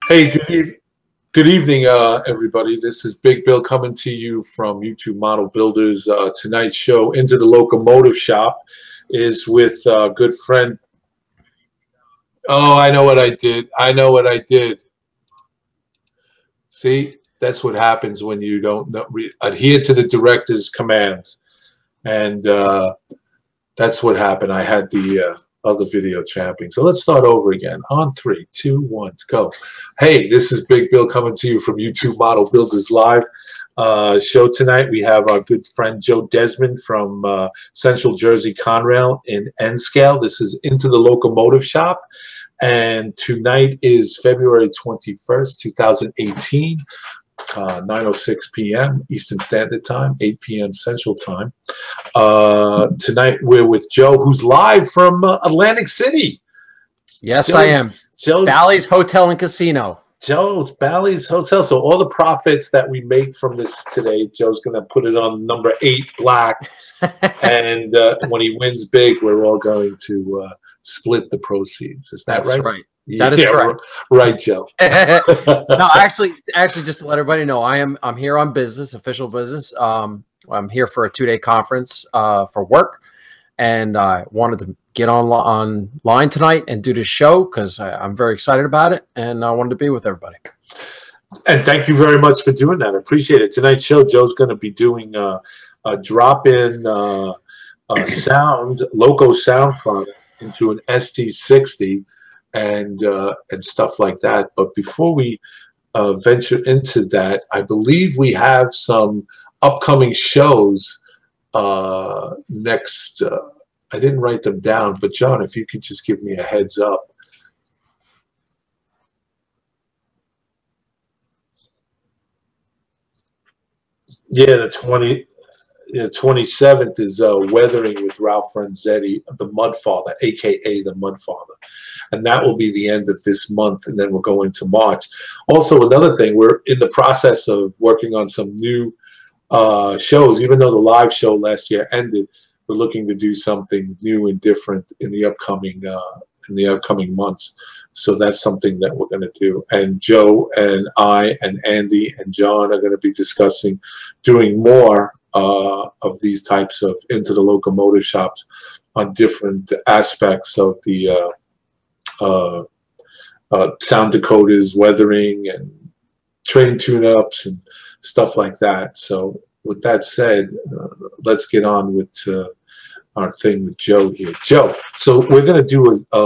Hey, good evening, everybody. This is Big Bill coming to you from YouTube Model Builders. Tonight's show, Into the Locomotive Shop, is with good friend. Oh, I know what I did. I know what I did. See, that's what happens when you don't adhere to the director's commands. And that's what happened. I had the other video trapping. So let's start over again. On 3, 2, 1, go. Hey, this is Big Bill coming to you from YouTube Model Builders Live. Show tonight. We have our good friend Joe Desmond from Central Jersey Conrail in N-Scale. This is Into the Locomotive Shop. And tonight is February 21st, 2018. 9:06 p.m. Eastern Standard Time, 8 p.m. Central Time. Tonight we're with Joe, who's live from Atlantic City. Yes, I am. Joe's Bally's Hotel and Casino. Joe's Bally's Hotel. So all the profits that we make from this today, Joe's going to put it on number 8 black. And when he wins big, we're all going to split the proceeds. Is that right? Right. That is correct. Right, Joe. No, actually, just to let everybody know, I'm here on business, official business. I'm here for a 2-day conference for work, and I wanted to get online tonight and do this show because I'm very excited about it, and I wanted to be with everybody. And thank you very much for doing that. I appreciate it. Tonight's show, Joe's going to be doing a drop-in loco sound product into an ST60. And stuff like that. But before we venture into that, I believe we have some upcoming shows next. I didn't write them down, but John, if you could just give me a heads up. Yeah, the 27th is Weathering with Ralph Renzetti, the Mudfather, a.k.a. the Mudfather. And that will be the end of this month, and then we'll go into March. Also, another thing, we're in the process of working on some new shows. Even though the live show last year ended, we're looking to do something new and different in the upcoming months. So that's something that we're going to do. And Joe and I and Andy and John are going to be discussing doing more of these types of Into the Locomotive Shops on different aspects of the sound decoders, weathering, and train tune-ups and stuff like that. So with that said, let's get on with our thing with Joe here. Joe, so we're going to do a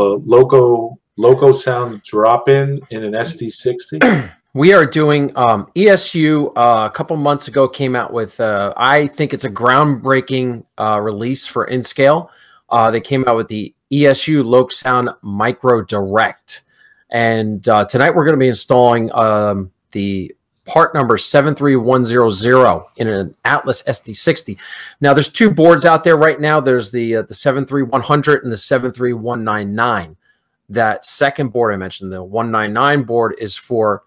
loco sound drop-in in an ST60. We are doing ESU a couple months ago came out with, I think it's a groundbreaking release for N-Scale. They came out with the ESU Loc Sound Micro Direct. And tonight we're going to be installing the part number 73100 in an Atlas ST60. Now there's 2 boards out there right now. There's the 73100 and the 73199. That second board I mentioned, the 199 board, is for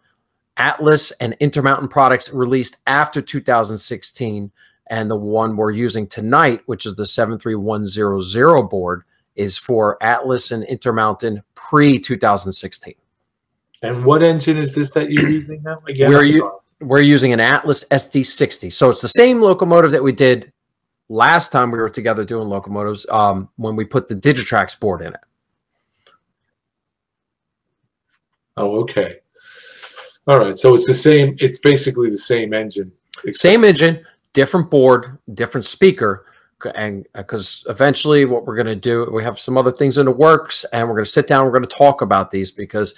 Atlas and Intermountain products released after 2016, and the one we're using tonight, which is the 73100 board, is for Atlas and Intermountain pre-2016. And what engine is this that you're using now? Again, we're using an Atlas SD60. So it's the same locomotive that we did last time we were together doing locomotives when we put the Digitrax board in it. Oh, okay. All right, so it's the same. It's basically the same engine. Same engine, different board, different speaker, and because eventually what we're going to do, we have some other things in the works, and we're going to sit down. We're going to talk about these because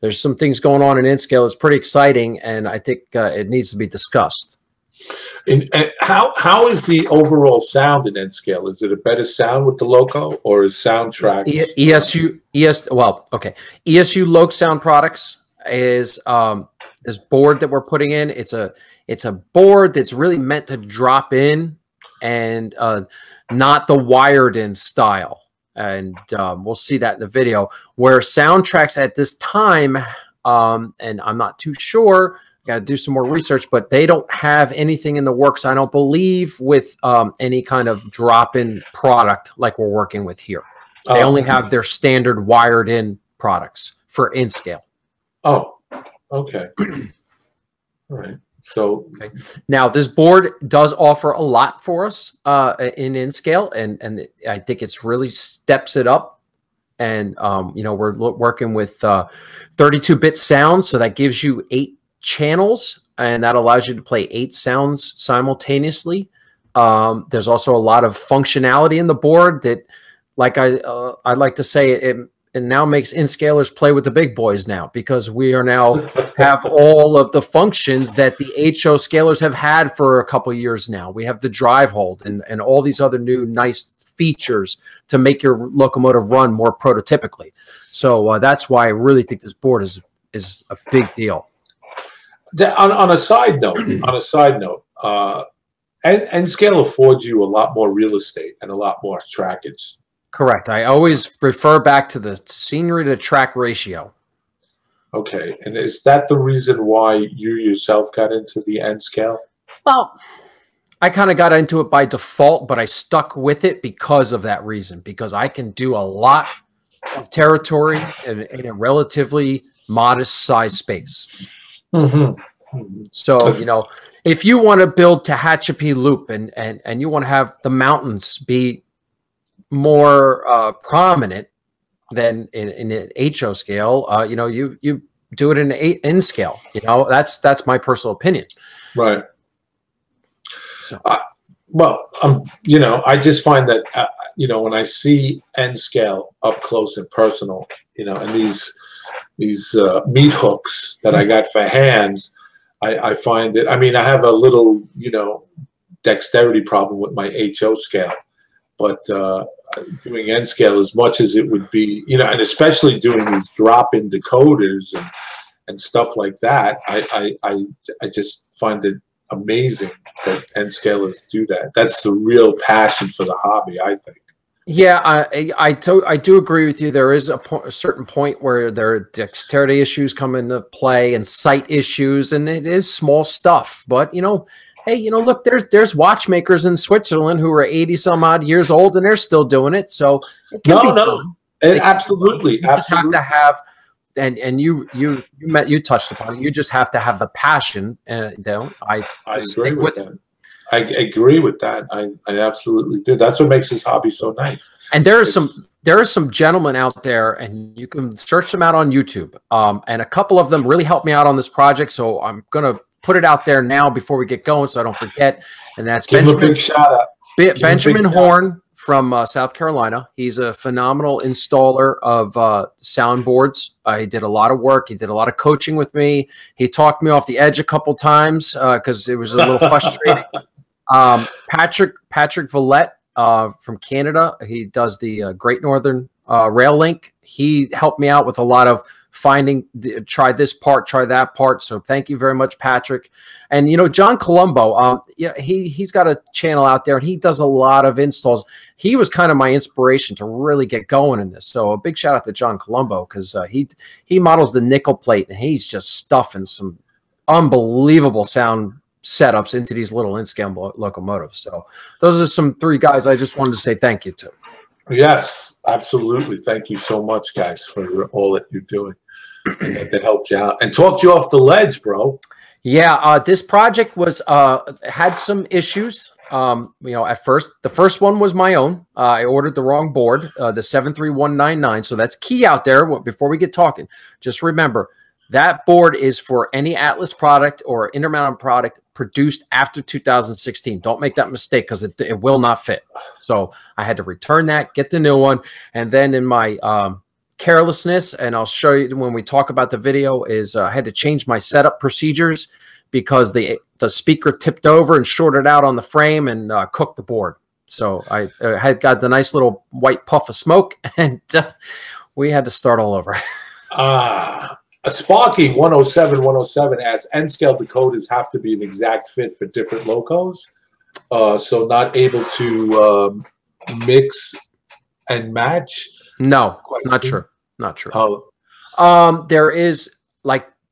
there's some things going on in N-Scale. It's pretty exciting, and I think it needs to be discussed. And how is the overall sound in N-Scale? Is it a better sound with the loco, or is Soundtrax? ESU Loc Sound Products is this board that we're putting in. It's a board that's really meant to drop in and not the wired in style. And we'll see that in the video. Where Soundtrax at this time, and I'm not too sure, got to do some more research, but they don't have anything in the works, I don't believe, with any kind of drop-in product like we're working with here. They only have their standard wired in products for N-Scale. Oh, Okay. All right. So Okay. Now this board does offer a lot for us in scale, and I think it's really steps it up. And you know, we're working with 32-bit sound, so that gives you 8 channels, and that allows you to play 8 sounds simultaneously. There's also a lot of functionality in the board that, like I like to say, it now makes N-scalers play with the big boys now, because we are now have all of the functions that the HO scalers have had for a couple of years now. We have the drive hold and all these other new nice features to make your locomotive run more prototypically. So that's why I really think this board is a big deal. On a side note, N-scale affords you a lot more real estate and a lot more trackage. Correct. I always refer back to the scenery to track ratio. Okay, and is that the reason why you yourself got into the N-scale? Well, I kind of got into it by default, but I stuck with it because of that reason, because I can do a lot of territory in a relatively modest size space. So, you know, if you want to build Tehachapi Loop and you want to have the mountains be more prominent than in an HO scale, you know, you do it in an N scale. You know, that's my personal opinion. Right. So. Well, you know, I just find that you know, when I see N scale up close and personal, you know, and these meat hooks that I got for hands, I find that, I mean, I have a little, you know, dexterity problem with my HO scale, but doing N scale, as much as it would be, you know, and especially doing these drop-in decoders and stuff like that, I just find it amazing that N scalers do that. That's the real passion for the hobby, I think. Yeah, I do agree with you. There is a certain point where there are dexterity issues come into play and sight issues, and it is small stuff. But you know, hey, you know, look, there's watchmakers in Switzerland who are 80 some odd years old and they're still doing it. So it can be fun. Absolutely, you just have to have, and you touched upon it. You just have to have the passion. You know, I agree with that. I agree with that. I absolutely do. That's what makes this hobby so nice. And there are some gentlemen out there, and you can search them out on YouTube. And a couple of them really helped me out on this project. So I'm gonna put it out there now before we get going, so I don't forget. And that's Give him a big shout out. Benjamin Horn from South Carolina. He's a phenomenal installer of soundboards. He did a lot of work. He did a lot of coaching with me. He talked me off the edge a couple times because it was a little frustrating. Patrick Villette from Canada. He does the Great Northern Rail Link. He helped me out with a lot of finding, try this part, try that part. So thank you very much, Patrick. And, you know, John Colombo, yeah, he's got a channel out there and he does a lot of installs. He was kind of my inspiration to really get going in this. So a big shout out to John Colombo, because he models the nickel plate and he's just stuffing some unbelievable sound setups into these little N-scale locomotives. So those are some 3 guys I just wanted to say thank you to. Yes, absolutely. Thank you so much, guys, for all that you're doing and that helped you out and talked you off the ledge, bro. Yeah, this project was had some issues. You know, at first, the first one was my own. I ordered the wrong board, the 73199. So that's key out there. Before we get talking, just remember that board is for any Atlas product or Intermountain product produced after 2016. Don't make that mistake, because it will not fit. So I had to return that, get the new one, and then in my carelessness, and I'll show you when we talk about the video, is I had to change my setup procedures because the speaker tipped over and shorted out on the frame and cooked the board. So I had got the nice little white puff of smoke, and we had to start all over. A Sparky 107 asks, N-scale decoders have to be an exact fit for different locos, so not able to mix and match? No, not true. Not true. Oh.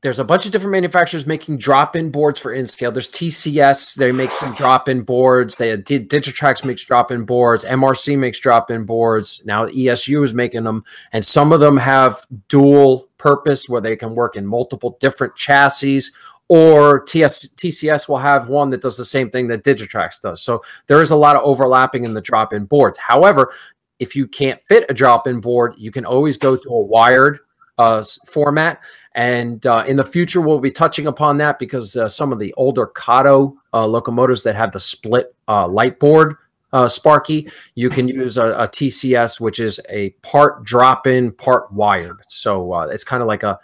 There's a bunch of different manufacturers making drop-in boards for N-scale. There's TCS, they make some drop-in boards. Digitrax makes drop-in boards. MRC makes drop-in boards. Now ESU is making them, and some of them have dual purpose where they can work in multiple different chassis, or TCS will have one that does the same thing that Digitrax does. So there is a lot of overlapping in the drop-in boards. However, if you can't fit a drop-in board, you can always go to a wired format. And in the future, we'll be touching upon that, because some of the older Kato locomotives that have the split light board Sparky, you can use a TCS, which is a part drop-in, part wired. So it's kind of like a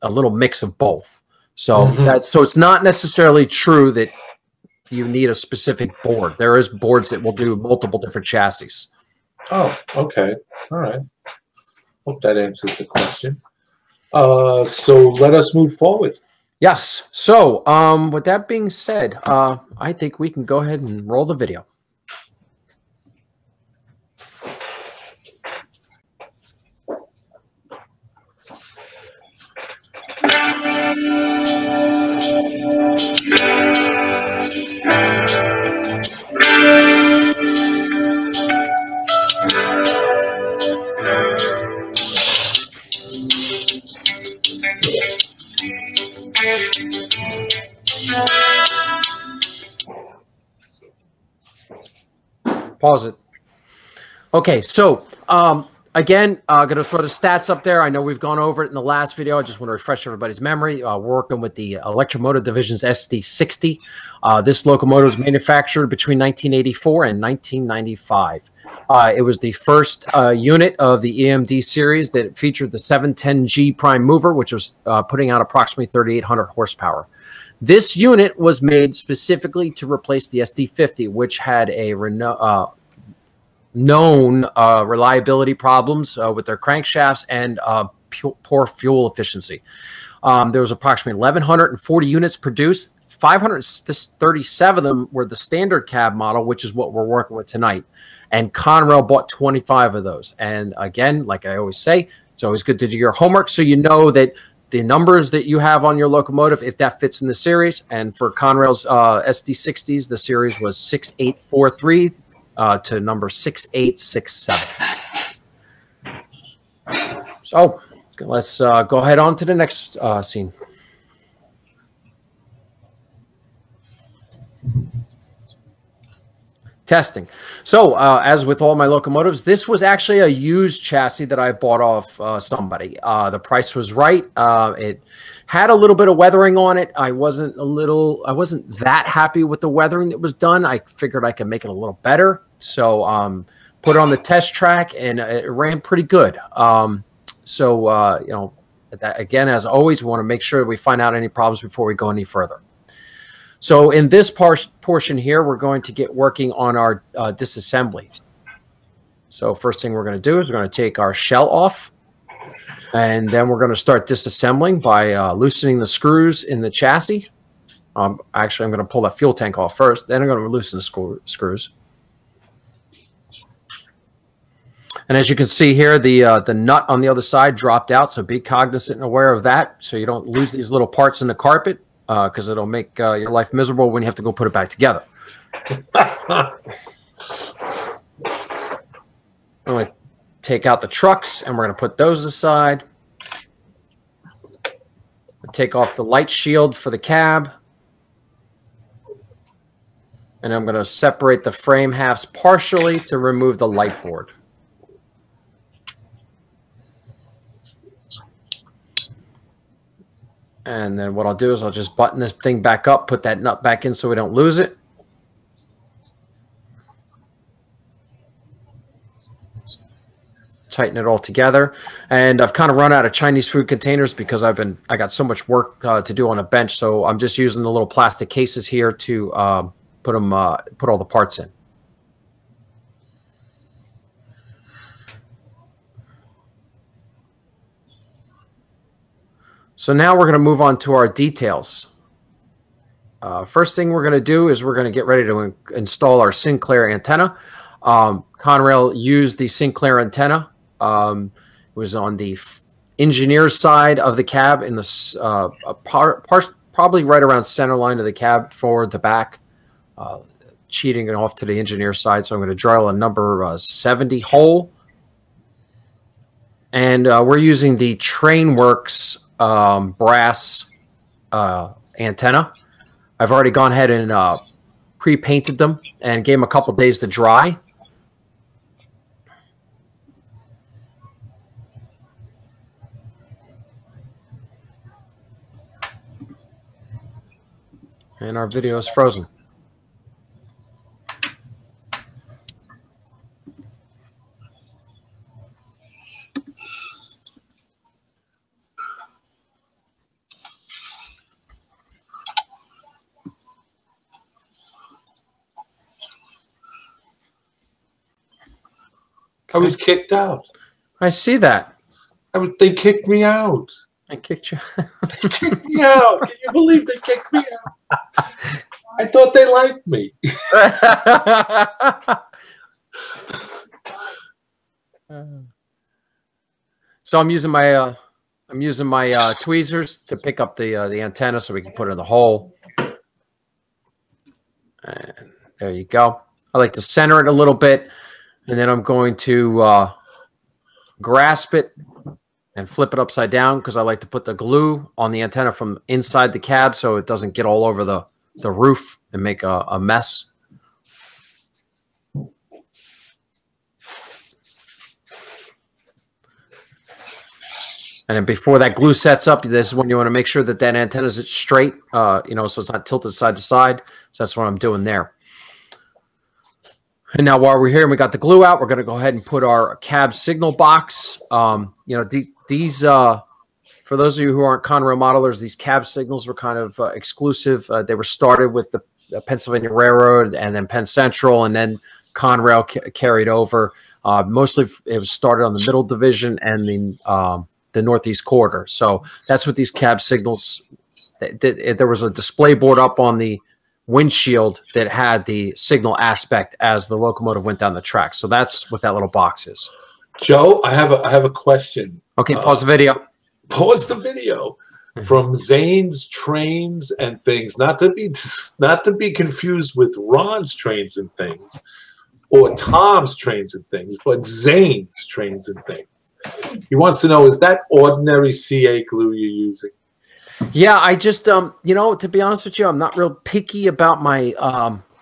little mix of both. So so it's not necessarily true that you need a specific board. There is boards that will do multiple different chassis. Oh, okay. All right. Hope that answers the question. So let us move forward. Yes. So with that being said, I think we can go ahead and roll the video. Pause it. Okay, so again, I'm going to throw the stats up there. I know we've gone over it in the last video. I just want to refresh everybody's memory. We're working with the Electromotive Division's SD60. This locomotive was manufactured between 1984 and 1995. It was the first unit of the EMD series that featured the 710G prime mover, which was putting out approximately 3,800 horsepower. This unit was made specifically to replace the SD50, which had a known reliability problems with their crankshafts and poor fuel efficiency. There was approximately 1,140 units produced. 537 of them were the standard cab model, which is what we're working with tonight. And Conrail bought 25 of those. And again, like I always say, it's always good to do your homework so you know that the numbers that you have on your locomotive, if that fits in the series. And for Conrail's SD60s, the series was 6843 to number 6867. So let's go ahead on to the next scene. Testing. So as with all my locomotives, this was actually a used chassis that I bought off somebody. The price was right. It had a little bit of weathering on it. I wasn't that happy with the weathering that was done. I figured I could make it a little better. So put it on the test track, and it ran pretty good. You know, again, as always, we want to make sure we find out any problems before we go any further. So in this portion here, we're going to get working on our disassembly. So first thing we're going to do is we're going to take our shell off, and then we're going to start disassembling by loosening the screws in the chassis. Actually, I'm going to pull that fuel tank off first, then I'm going to loosen the screws. And as you can see here, the nut on the other side dropped out, so be cognizant and aware of that so you don't lose these little parts in the carpet. Because it'll make your life miserable when you have to go put it back together. I'm going to take out the trucks, and we're going to put those aside. Take off the light shield for the cab. And I'm going to separate the frame halves partially to remove the light board. And then what I'll do is I'll just button this thing back up, put that nut back in so we don't lose it. Tighten it all together. And I've kind of run out of Chinese food containers because I got so much work to do on a bench. So I'm just using the little plastic cases here to put all the parts in. So now we're going to move on to our details. First thing we're going to do is we're going to get ready to install our Sinclair antenna. Conrail used the Sinclair antenna. It was on the engineer's side of the cab, in the probably right around center line of the cab, forward to back, cheating it off to the engineer's side. So I'm going to drill a number 70 hole And we're using the Trainworks brass antenna. I've already gone ahead and pre-painted them and gave them a couple days to dry. And our video is frozen. I was kicked out. I see that. They kicked me out. I kicked you. They kicked me out. Can you believe they kicked me out? I thought they liked me. So I'm using my tweezers to pick up the antenna so we can put it in the hole. And there you go. I like to center it a little bit, and then I'm going to grasp it and flip it upside down because I like to put the glue on the antenna from inside the cab so it doesn't get all over the roof and make a mess. And then before that glue sets up, this is when you want to make sure that that antenna is straight, you know, so it's not tilted side to side. So that's what I'm doing there. And now while we're here and we got the glue out, we're going to go ahead and put our cab signal box. You know, these, for those of you who aren't Conrail modelers, these cab signals were kind of exclusive. They were started with the Pennsylvania Railroad and then Penn Central, and then Conrail carried over. Mostly it was started on the Middle Division and the Northeast Corridor. So that's what these cab signals, there was a display board up on the windshield that had the signal aspect as the locomotive went down the track. So that's what that little box is. Joe, I have a question. Okay, pause the video. Pause the video. From Zane's Trains and Things, not to be confused with Ron's Trains and Things or Tom's Trains and Things, but Zane's Trains and Things. He wants to know, is that ordinary CA glue you're using? Yeah, I just, you know, to be honest with you, I'm not real picky about my,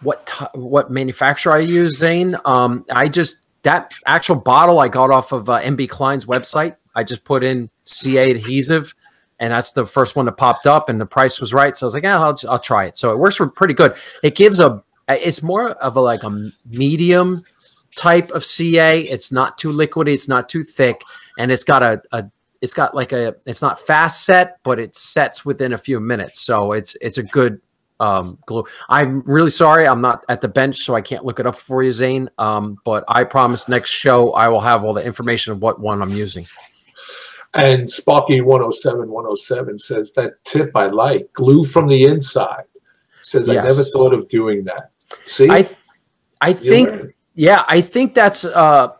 what manufacturer I use, Zane. That actual bottle I got off of MB Klein's website. I just put in CA adhesive, and that's the first one that popped up, and the price was right. So I was like, yeah, I'll try it. So it works pretty good. It gives it's more of like a medium type of CA. It's not too liquidy, it's not too thick, and it's got it's not fast set, but it sets within a few minutes. So it's a good glue. I'm really sorry I'm not at the bench, so I can't look it up for you, Zane. But I promise next show I will have all the information of what one I'm using. And Sparky 107 says that tip I like, glue from the inside. Says yes. I never thought of doing that. See, I think yeah, I think that's a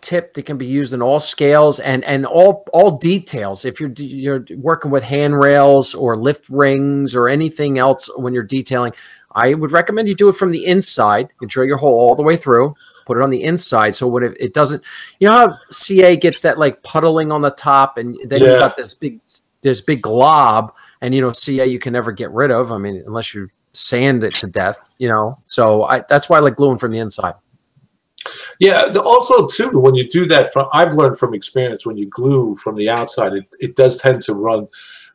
tip that can be used in all scales and all details. If you're working with handrails or lift rings or anything else when you're detailing, I would recommend you do it from the inside. You drill your hole all the way through, put it on the inside. So when it doesn't, you know how CA gets that like puddling on the top, and then you got this big glob, and you know CA you can never get rid of. I mean, unless you sand it to death, you know. So that's why I like gluing from the inside. Yeah, also too, when you do that, I've learned from experience, when you glue from the outside, it does tend to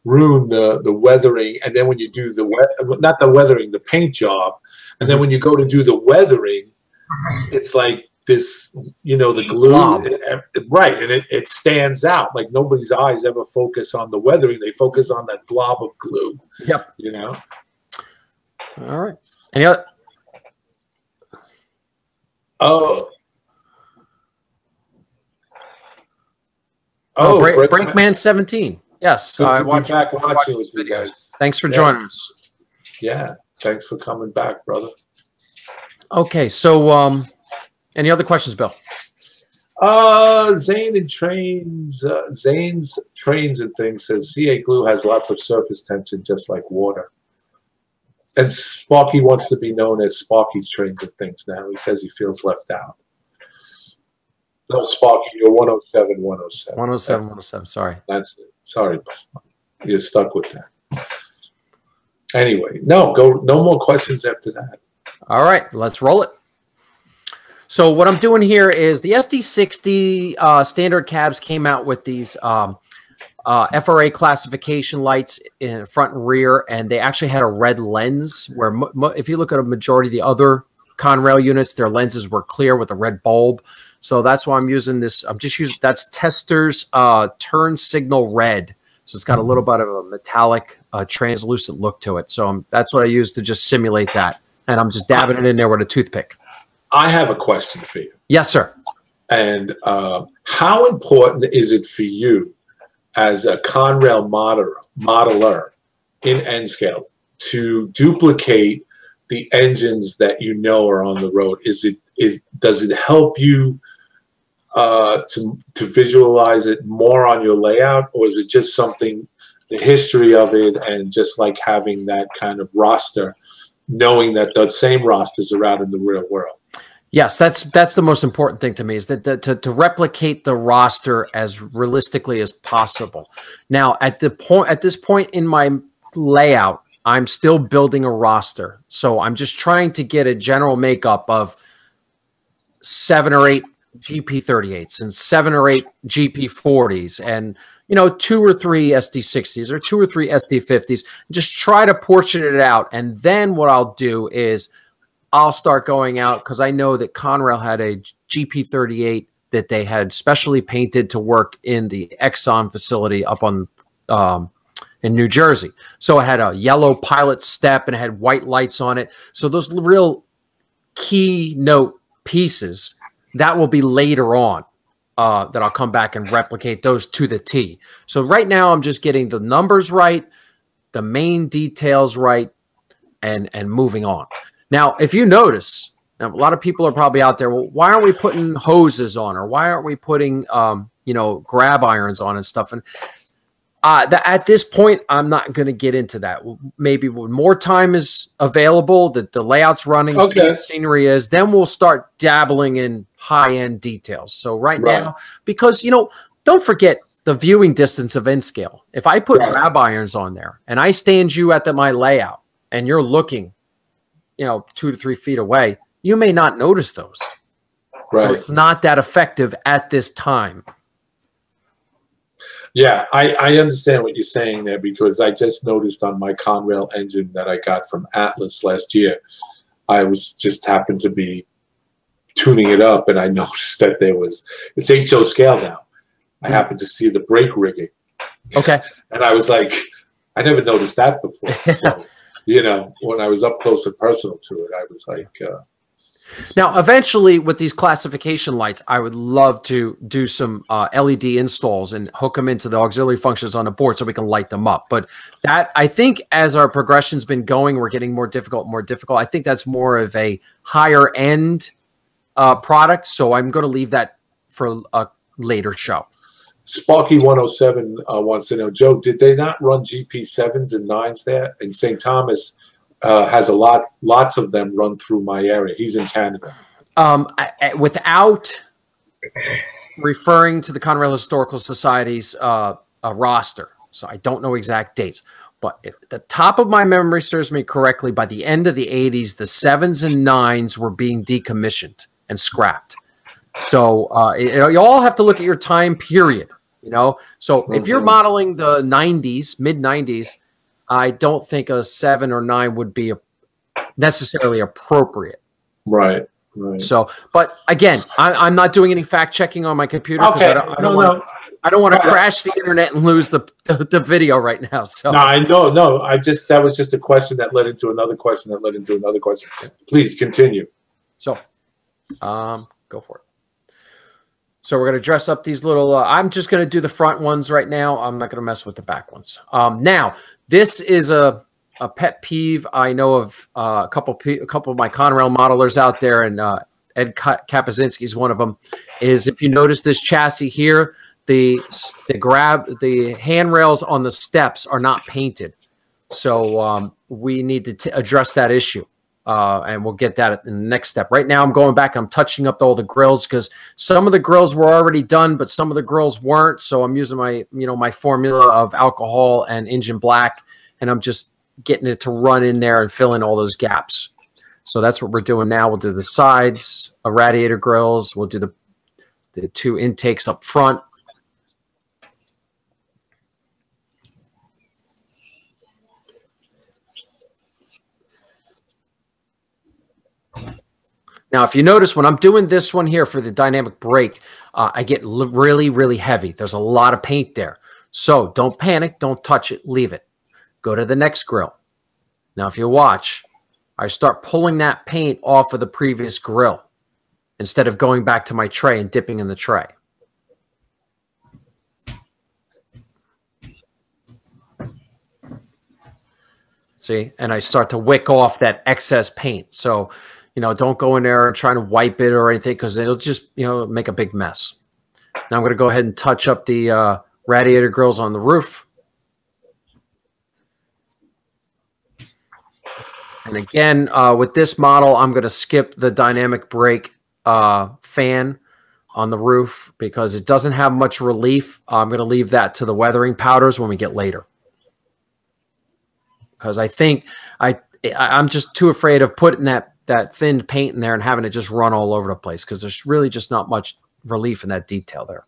ruin the weathering, and then when you do not the weathering, the paint job, and then when you go to do the weathering, it's like this, you know, the glue, right, and it stands out. Like nobody's eyes ever focus on the weathering; they focus on that blob of glue. Yep. You know. All right. Any other? Breakman 17. Yes, I watched back watching with you guys. Thanks for joining us. Yeah, thanks for coming back, brother. Okay, so any other questions, Bill? Zane's Trains and Things says CA glue has lots of surface tension, just like water. And Sparky wants to be known as Sparky's Trains and Things now. He says he feels left out. No, Sparky, you're 107, 107. 107, 107. Sorry. That's it. Sorry, you're stuck with that. Anyway, no more questions after that. All right, let's roll it. So what I'm doing here is the SD60 standard cabs came out with these FRA classification lights in front and rear, and they actually had a red lens where if you look at a majority of the other Conrail units, their lenses were clear with a red bulb. So that's why I'm using this. I'm just using, that's Tester's turn signal red. So it's got a little bit of a metallic translucent look to it. So that's what I use to just simulate that. And I'm just dabbing it in there with a toothpick. I have a question for you. Yes, sir. And how important is it for you as a Conrail modeler in N-scale to duplicate the engines that you know are on the road? Does it help you to visualize it more on your layout, or is it just something, the history of it, and just like having that kind of roster, knowing that the same rosters are out in the real world? Yes, that's the most important thing to me, is that to replicate the roster as realistically as possible. Now, at this point in my layout, I'm still building a roster, so I'm just trying to get a general makeup of 7 or 8 GP38s and 7 or 8 GP40s, and 2 or 3 SD60s or 2 or 3 SD50s. Just try to portion it out, and then what I'll do is I'll start going out, because I know that Conrail had a GP38 that they had specially painted to work in the Exxon facility up on in New Jersey. So it had a yellow pilot step and it had white lights on it. So those real keynote pieces, that will be later on that I'll come back and replicate those to the T. So right now I'm just getting the numbers right, the main details right, and moving on. Now, if you notice, now a lot of people are probably out there, well, why aren't we putting hoses on, or why aren't we putting, grab irons on and stuff? And at this point, I'm not going to get into that. Maybe when more time is available, the layout's running, scenery is, then we'll start dabbling in high-end details. So right now, because, don't forget the viewing distance of N-scale. If I put grab irons on there and I stand you at my layout and you're looking 2 to 3 feet away, you may not notice those. So it's not that effective at this time. Yeah, I understand what you're saying there, because I just noticed on my Conrail engine that I got from Atlas last year, I was just happened to be tuning it up, and I noticed that it's HO scale now. I happened to see the brake rigging. Okay. And I was like, I never noticed that before. So, when I was up close and personal to it, I was like... Now, eventually, with these classification lights, I would love to do some LED installs and hook them into the auxiliary functions on the board so we can light them up. But that, I think, as our progression's been going, we're getting more difficult. I think that's more of a higher end product, so I'm going to leave that for a later show. Sparky 107 wants to know, Joe, did they not run GP7s and 9s there? And St. Thomas has lots of them run through my area. He's in Canada. Without referring to the Conrail Historical Society's roster, so I don't know exact dates, but if the top of my memory serves me correctly, by the end of the 80s, the 7s and 9s were being decommissioned and scrapped. So you all have to look at your time period. So if you're modeling the 90s, mid 90s, I don't think a 7 or 9 would be necessarily appropriate. Right. So, but again, I'm not doing any fact checking on my computer. Okay. I don't want to crash the internet and lose the video right now. So no. That was just a question that led into another question that led into another question. Please continue. So, go for it. So we're going to dress up these little, I'm just going to do the front ones right now. I'm not going to mess with the back ones. Now, this is a pet peeve. I know of a couple of my Conrail modelers out there, and Ed Kapazinski is one of them, is if you notice this chassis here, the handrails on the steps are not painted. So we need to address that issue. and we'll get that in the next step. Right now, I'm going back. I'm touching up all the grills because some of the grills were already done, but some of the grills weren't. So I'm using my, my formula of alcohol and engine black, and I'm just getting it to run in there and fill in all those gaps. So that's what we're doing now. We'll do the sides, radiator grills. We'll do the 2 intakes up front. Now, if you notice, when I'm doing this one here for the dynamic brake, I get really, really heavy. There's a lot of paint there. So don't panic. Don't touch it. Leave it. Go to the next grill. Now, if you watch, I start pulling that paint off of the previous grill instead of going back to my tray and dipping in the tray. See? And I start to wick off that excess paint. So, don't go in there and try to wipe it or anything because it'll just, make a big mess. Now I'm going to go ahead and touch up the radiator grills on the roof. And again, with this model, I'm going to skip the dynamic brake fan on the roof because it doesn't have much relief. I'm going to leave that to the weathering powders when we get later. Because I think I'm just too afraid of putting that thinned paint in there and having it just run all over the place because there's really just not much relief in that detail there.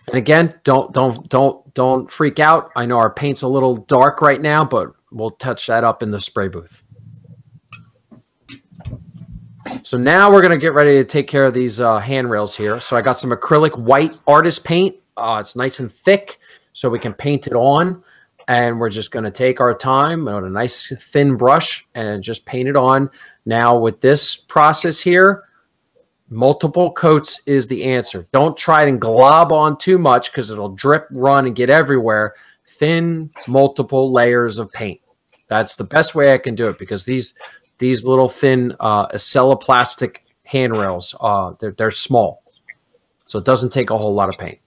And again, don't freak out. I know our paint's a little dark right now, but we'll touch that up in the spray booth. So now we're going to get ready to take care of these handrails here. So I got some acrylic white artist paint. It's nice and thick, so we can paint it on. And we're just going to take our time on a nice thin brush and just paint it on. Now with this process here, multiple coats is the answer. Don't try and glob on too much because it'll drip, run, and get everywhere. Thin, multiple layers of paint. That's the best way I can do it because these little thin Acelloplastic handrails, they're small. So it doesn't take a whole lot of paint.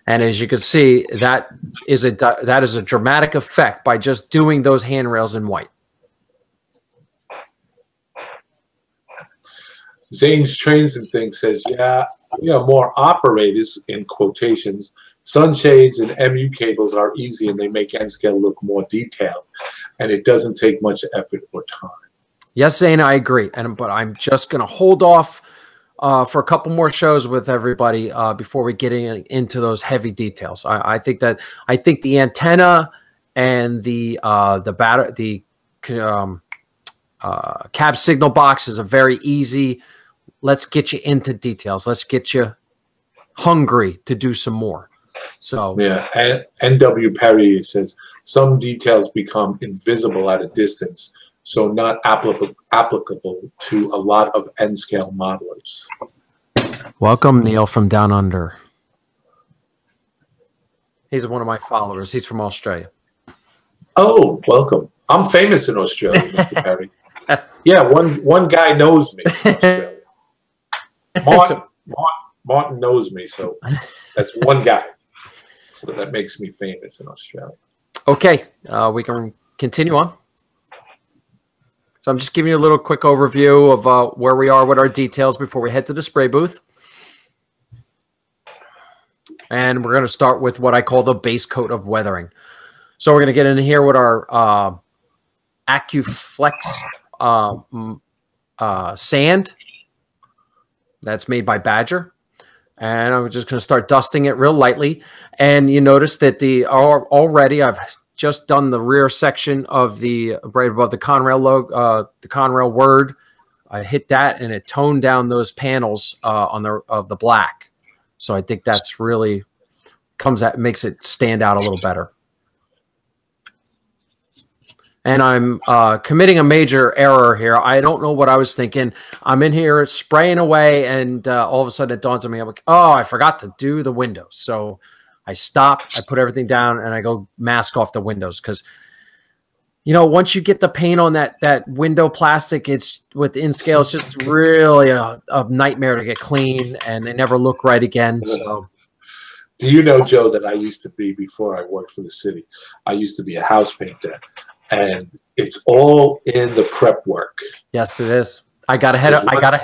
And as you can see, that is a dramatic effect by just doing those handrails in white. Zane's Trains and Things says, yeah, more operators, in quotations. Sunshades and MU cables are easy and they make N-scale look more detailed. And it doesn't take much effort or time. Yes, Zane, I agree. But I'm just going to hold off for a couple more shows with everybody before we get into those heavy details. I think the antenna and the cab signal box is a very easy. Let's get you into details. Let's get you hungry to do some more. So yeah, and N.W. Perry says some details become invisible at a distance, so not applicable to a lot of N-scale modelers. Welcome, Neil from Down Under. He's one of my followers. He's from Australia. Oh, welcome. I'm famous in Australia, Mr. Perry. Yeah, one guy knows me in Australia. Martin knows me, so that's one guy. So that makes me famous in Australia. Okay, we can continue on. So I'm just giving you a little quick overview of where we are with our details before we head to the spray booth. And we're going to start with what I call the base coat of weathering. So we're going to get in here with our AccuFlex sand. That's made by Badger. And I'm just going to start dusting it real lightly. And you notice that already I've just done the rear section of right above the Conrail logo, the Conrail word. I hit that and it toned down those panels of the black. So I think that's really makes it stand out a little better. And I'm committing a major error here. I don't know what I was thinking. I'm in here spraying away, and all of a sudden it dawns on me. I'm like, oh, I forgot to do the windows. So I stop, I put everything down, and I go mask off the windows. Because, once you get the paint on that window plastic, it's with N-scale, it's just really a nightmare to get clean, and they never look right again. So Do you know, Joe, that I used to be, before I worked for the city, I used to be a house painter, and it's all in the prep work. Yes, it is. I got ahead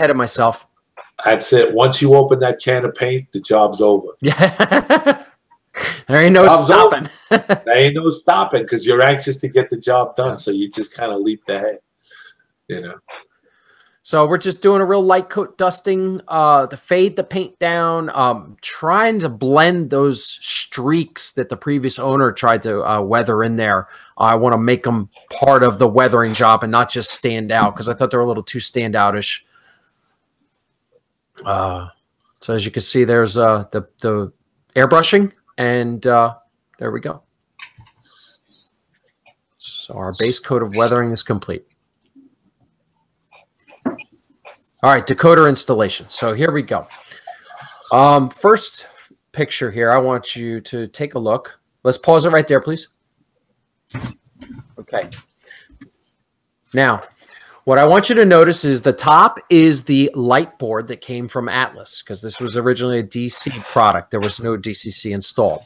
of myself. That's it. Once you open that can of paint, the job's over. Yeah. There ain't no stopping. There ain't no stopping because you're anxious to get the job done. Yeah. So you just kind of leap ahead, you know. So we're just doing a real light coat dusting to fade the paint down, trying to blend those streaks that the previous owner tried to weather in there. I want to make them part of the weathering job and not just stand out because I thought they were a little too standoutish. So as you can see, there's the airbrushing, and there we go. So our base coat of weathering is complete. All right, decoder installation. So here we go. First picture here, I want you to take a look. Let's pause it right there, please. Okay. Now, what I want you to notice is the top is the light board that came from Atlas, because this was originally a DC product. There was no DCC installed.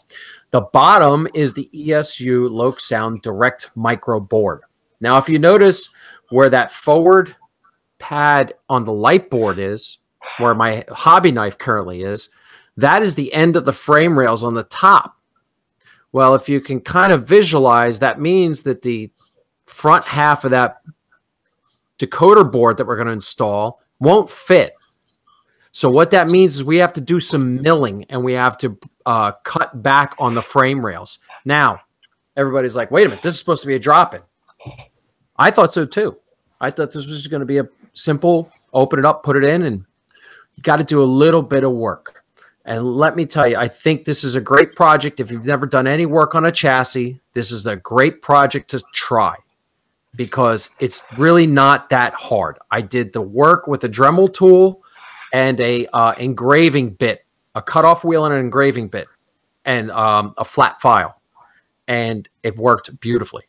The bottom is the ESU Loc Sound Direct Micro board. Now, if you notice where that forward pad on the light board is, where my hobby knife currently is, that is the end of the frame rails on the top. Well, if you can kind of visualize, that means that the front half of that decoder board that we're going to install won't fit. So what that means is we have to do some milling, and we have to cut back on the frame rails. Now, everybody's like, wait a minute, this is supposed to be a drop-in. I thought so too. I thought this was going to be a simple, open it up, put it in, and you got to do a little bit of work. And let me tell you, I think this is a great project. If you've never done any work on a chassis, this is a great project to try because it's really not that hard. I did the work with a Dremel tool and a engraving bit, a cutoff wheel and an engraving bit, and a flat file, and it worked beautifully.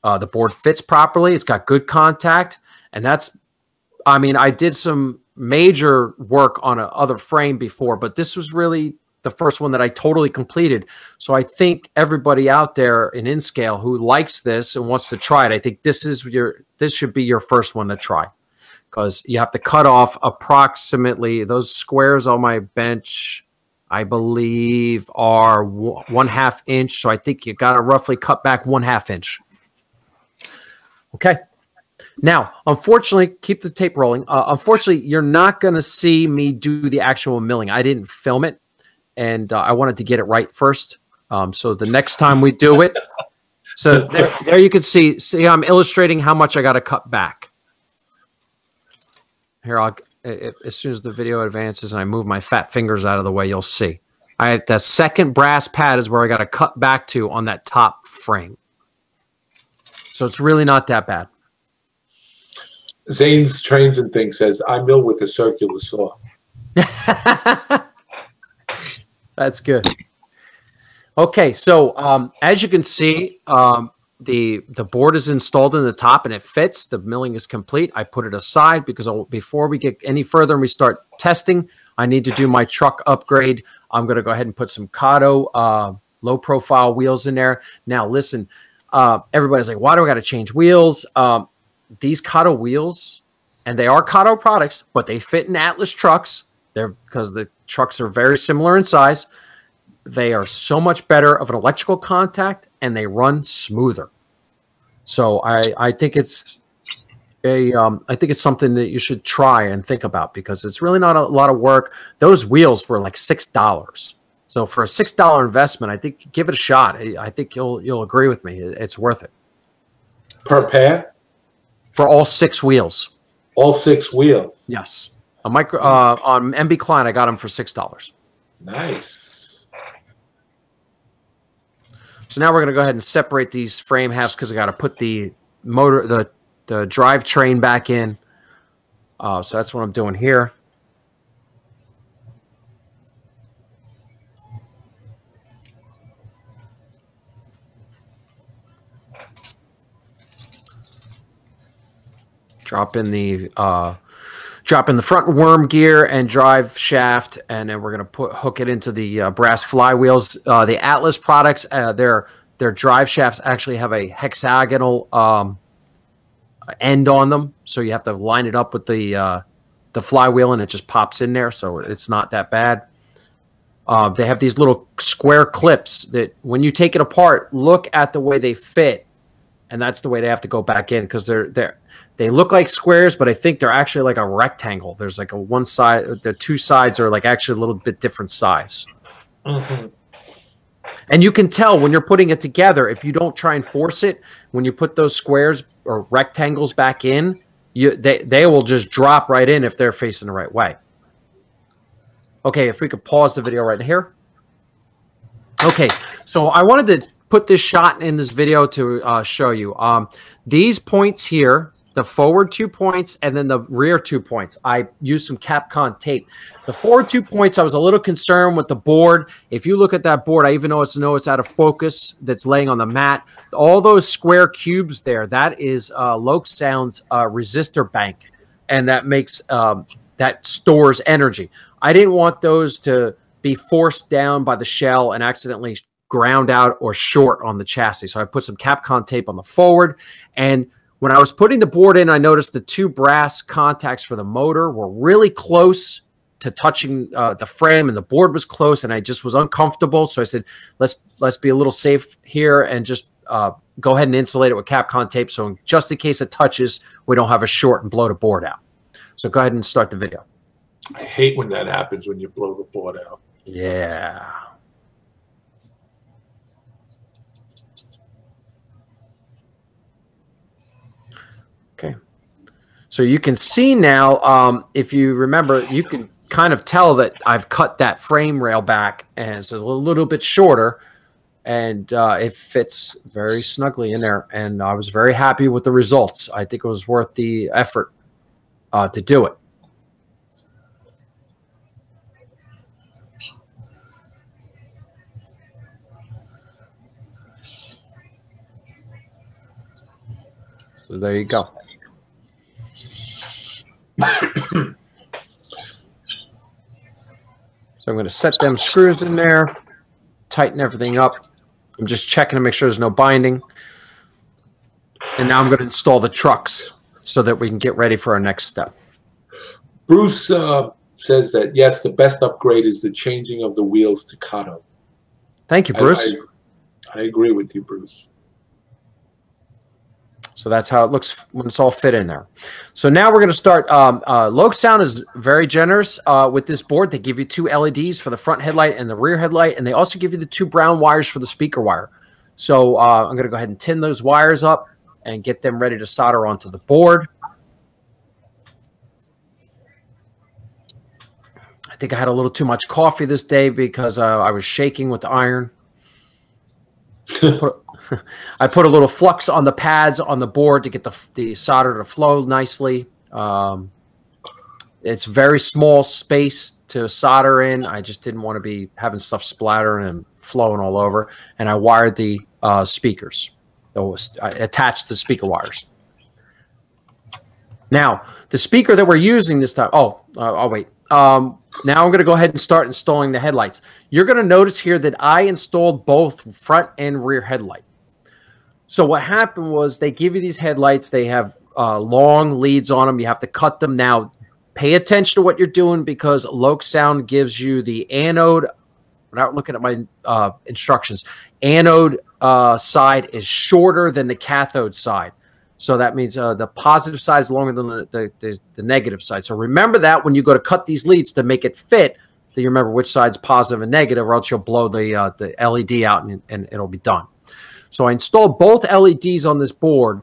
The board fits properly. It's got good contact, and that's, I mean, I did some major work on another frame before, but this was really the first one that I totally completed. So I think everybody out there in InScale who likes this and wants to try it, I think this should be your first one to try, because you have to cut off approximately, those squares on my bench, I believe, are 1/2 inch. So I think you got to roughly cut back 1/2 inch. Okay. Now, unfortunately, keep the tape rolling. Unfortunately, you're not going to see me do the actual milling. I didn't film it, and I wanted to get it right first. So the next time we do it, so there you can see I'm illustrating how much I got to cut back. Here, as soon as the video advances and I move my fat fingers out of the way, you'll see. The second brass pad is where I got to cut back to on that top frame. So it's really not that bad. Zane's Trains and Things says, I mill with a circular saw. That's good. Okay, so as you can see, the board is installed in the top and it fits. The milling is complete. I put it aside because before we get any further and we start testing, I need to do my truck upgrade. I'm going to go ahead and put some Kato low-profile wheels in there. Now, listen, everybody's like, why do I got to change wheels? These Kato wheels, and they are Kato products, but they fit in Atlas trucks. Because the trucks are very similar in size. They are so much better of an electrical contact, and they run smoother. So I think it's something that you should try and think about, because it's really not a lot of work. Those wheels were like $6. So for a $6 investment, I think give it a shot. I think you'll agree with me. It's worth it. Per pair? For all 6 wheels. All 6 wheels? Yes. On MB Klein, I got them for $6. Nice. So now we're going to go ahead and separate these frame halves because I got to put the motor, the drivetrain back in. So that's what I'm doing here. Drop in the drop in the front worm gear and drive shaft, and then we're going to hook it into the brass flywheels. The Atlas products, their drive shafts actually have a hexagonal end on them, so you have to line it up with the flywheel, and it just pops in there, so it's not that bad. They have these little square clips that when you take it apart, look at the way they fit, and that's the way they have to go back in, because they look like squares, but I think they're actually like a rectangle. There's like a one side, the two sides are like actually a little bit different size. Mm-hmm. And you can tell when you're putting it together, if you don't try and force it, when you put those squares or rectangles back in, they will just drop right in if they're facing the right way. Okay, if we could pause the video right here. Okay, so I wanted to put this shot in this video to show you. These points here, the forward 2 points and then the rear 2 points, I used some Capcom tape. The forward 2 points, I was a little concerned with the board. If you look at that board, I even know it's out of focus that's laying on the mat. All those square cubes there, that is Lokesound's resistor bank, and that makes that stores energy. I didn't want those to be forced down by the shell and accidentally ground out or short on the chassis. So I put some Capcom tape on the forward, and when I was putting the board in, I noticed the two brass contacts for the motor were really close to touching the frame, and the board was close, and I just was uncomfortable. So I said, let's be a little safe here and just go ahead and insulate it with Capcom tape, so just in case it touches, we don't have a short and blow the board out. So go ahead and start the video. I hate when that happens, when you blow the board out. Yeah. Okay. So you can see now, if you remember, you can kind of tell that I've cut that frame rail back, and so it's a little bit shorter, and it fits very snugly in there. And I was very happy with the results. I think it was worth the effort to do it. So there you go. So I'm going to set them screws in there, tighten everything up. I'm just checking to make sure there's no binding. And now I'm going to install the trucks so that we can get ready for our next step. Bruce says that, yes, the best upgrade is the changing of the wheels to Kato. Thank you, Bruce. I agree with you, Bruce. So that's how it looks when it's all fit in there. So now we're going to start. Lokesound is very generous with this board. They give you 2 LEDs for the front headlight and the rear headlight, and they also give you the 2 brown wires for the speaker wire. So I'm going to go ahead and tin those wires up and get them ready to solder onto the board. I think I had a little too much coffee this day because I was shaking with the iron. I put a little flux on the pads on the board to get the solder to flow nicely. It's very small space to solder in. I just didn't want to be having stuff splattering and flowing all over. And I wired the speakers. I attached the speaker wires. Now, the speaker that we're using this time, I'll wait. Now I'm going to go ahead and start installing the headlights. You're going to notice here that I installed both front and rear headlight. So what happened was they give you these headlights. They have long leads on them. You have to cut them. Now, pay attention to what you're doing because Lokesound gives you the anode. Without looking at my instructions, anode side is shorter than the cathode side. So that means the positive side is longer than the negative side. So remember that when you go to cut these leads to make it fit, that you remember which side's positive and negative, or else you'll blow the LED out and it'll be done. So I installed both LEDs on this board.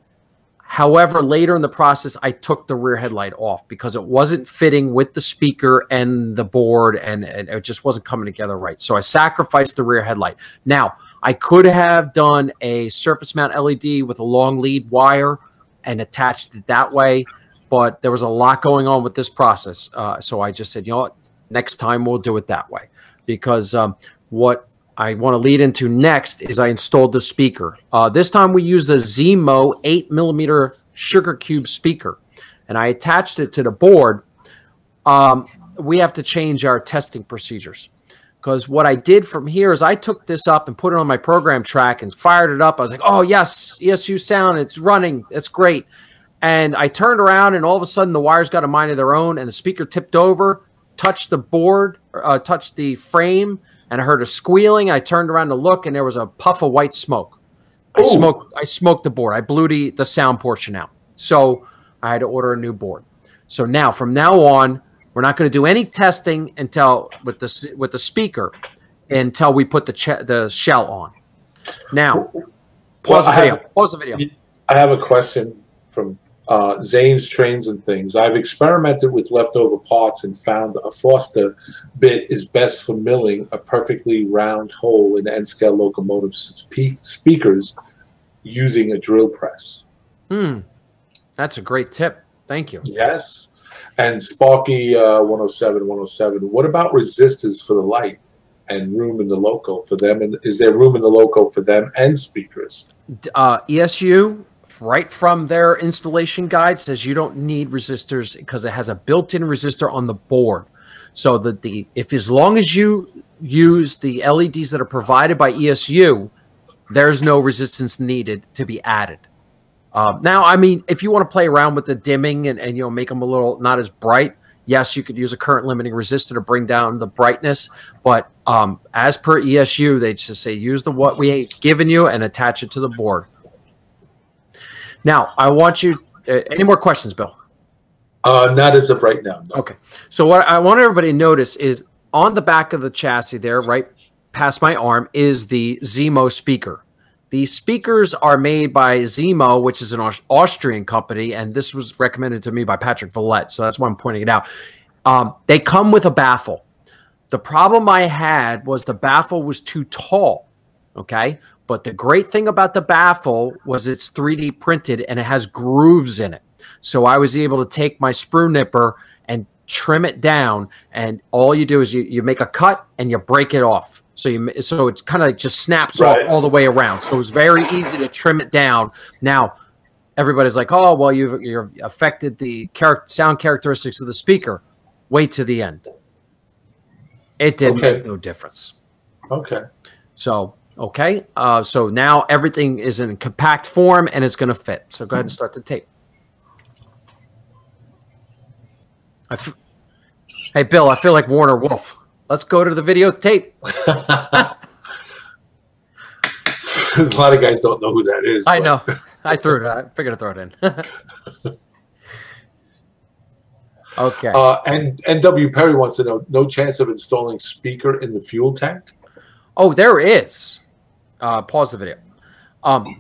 However, later in the process, I took the rear headlight off because it wasn't fitting with the speaker and the board, and it just wasn't coming together right. So I sacrificed the rear headlight. Now, I could have done a surface mount LED with a long lead wire and attached it that way, but there was a lot going on with this process. So I just said, you know what, next time we'll do it that way, because what I want to lead into next is I installed the speaker. This time we used a Zemo 8mm sugar cube speaker, and I attached it to the board. we have to change our testing procedures. Because what I did from here is I took this up and put it on my program track and fired it up. I was like, oh, yes, ESU sound, it's running, it's great. And I turned around, and all of a sudden the wires got a mind of their own, and the speaker tipped over, touched the board, touched the frame, and I heard a squealing. I turned around to look, and there was a puff of white smoke. I smoked the board. I blew the sound portion out. So I had to order a new board. So now, from now on, we're not going to do any testing until with the speaker until we put the shell on. Now, pause the video. I have a question from Zane's Trains and Things. I've experimented with leftover parts and found a Foster bit is best for milling a perfectly round hole in N-scale locomotive speakers using a drill press. That's a great tip. Thank you. Yes. And Sparky 107, what about resistors for the light and room in the loco for them? And is there room in the loco for them and speakers? ESU, right from their installation guide, says you don't need resistors because it has a built-in resistor on the board. So that if as long as you use the LEDs that are provided by ESU, there's no resistance needed to be added. Now, I mean, if you want to play around with the dimming and you know, make them a little not as bright, yes, you could use a current limiting resistor to bring down the brightness. But as per ESU, they just say use what we ain't given you and attach it to the board. Now, I want you. Any more questions, Bill? Not as of right now. No. Okay. So what I want everybody to notice is on the back of the chassis there, right past my arm, is the Zemo speaker. These speakers are made by Zemo, which is an Austrian company, and this was recommended to me by Patrick Villette, so that's why I'm pointing it out. They come with a baffle. The problem I had was the baffle was too tall, okay? But the great thing about the baffle was it's 3D printed, and it has grooves in it. So I was able to take my sprue nipper and trim it down, and all you do is you make a cut, and you break it off. So it kind of just snaps off all the way around. So it was very easy to trim it down. Now, everybody's like, oh, well, you've affected the sound characteristics of the speaker. Wait to the end. It didn't make no difference. Okay. So, so now everything is in compact form, and it's going to fit. So go ahead and start the tape. Hey, Bill, I feel like Warner Wolf. Let's go to the videotape. A lot of guys don't know who that is. I know. I threw it. I figured to throw it in. Okay. And NW Perry wants to know, no chance of installing speaker in the fuel tank? Oh, there is. Pause the video.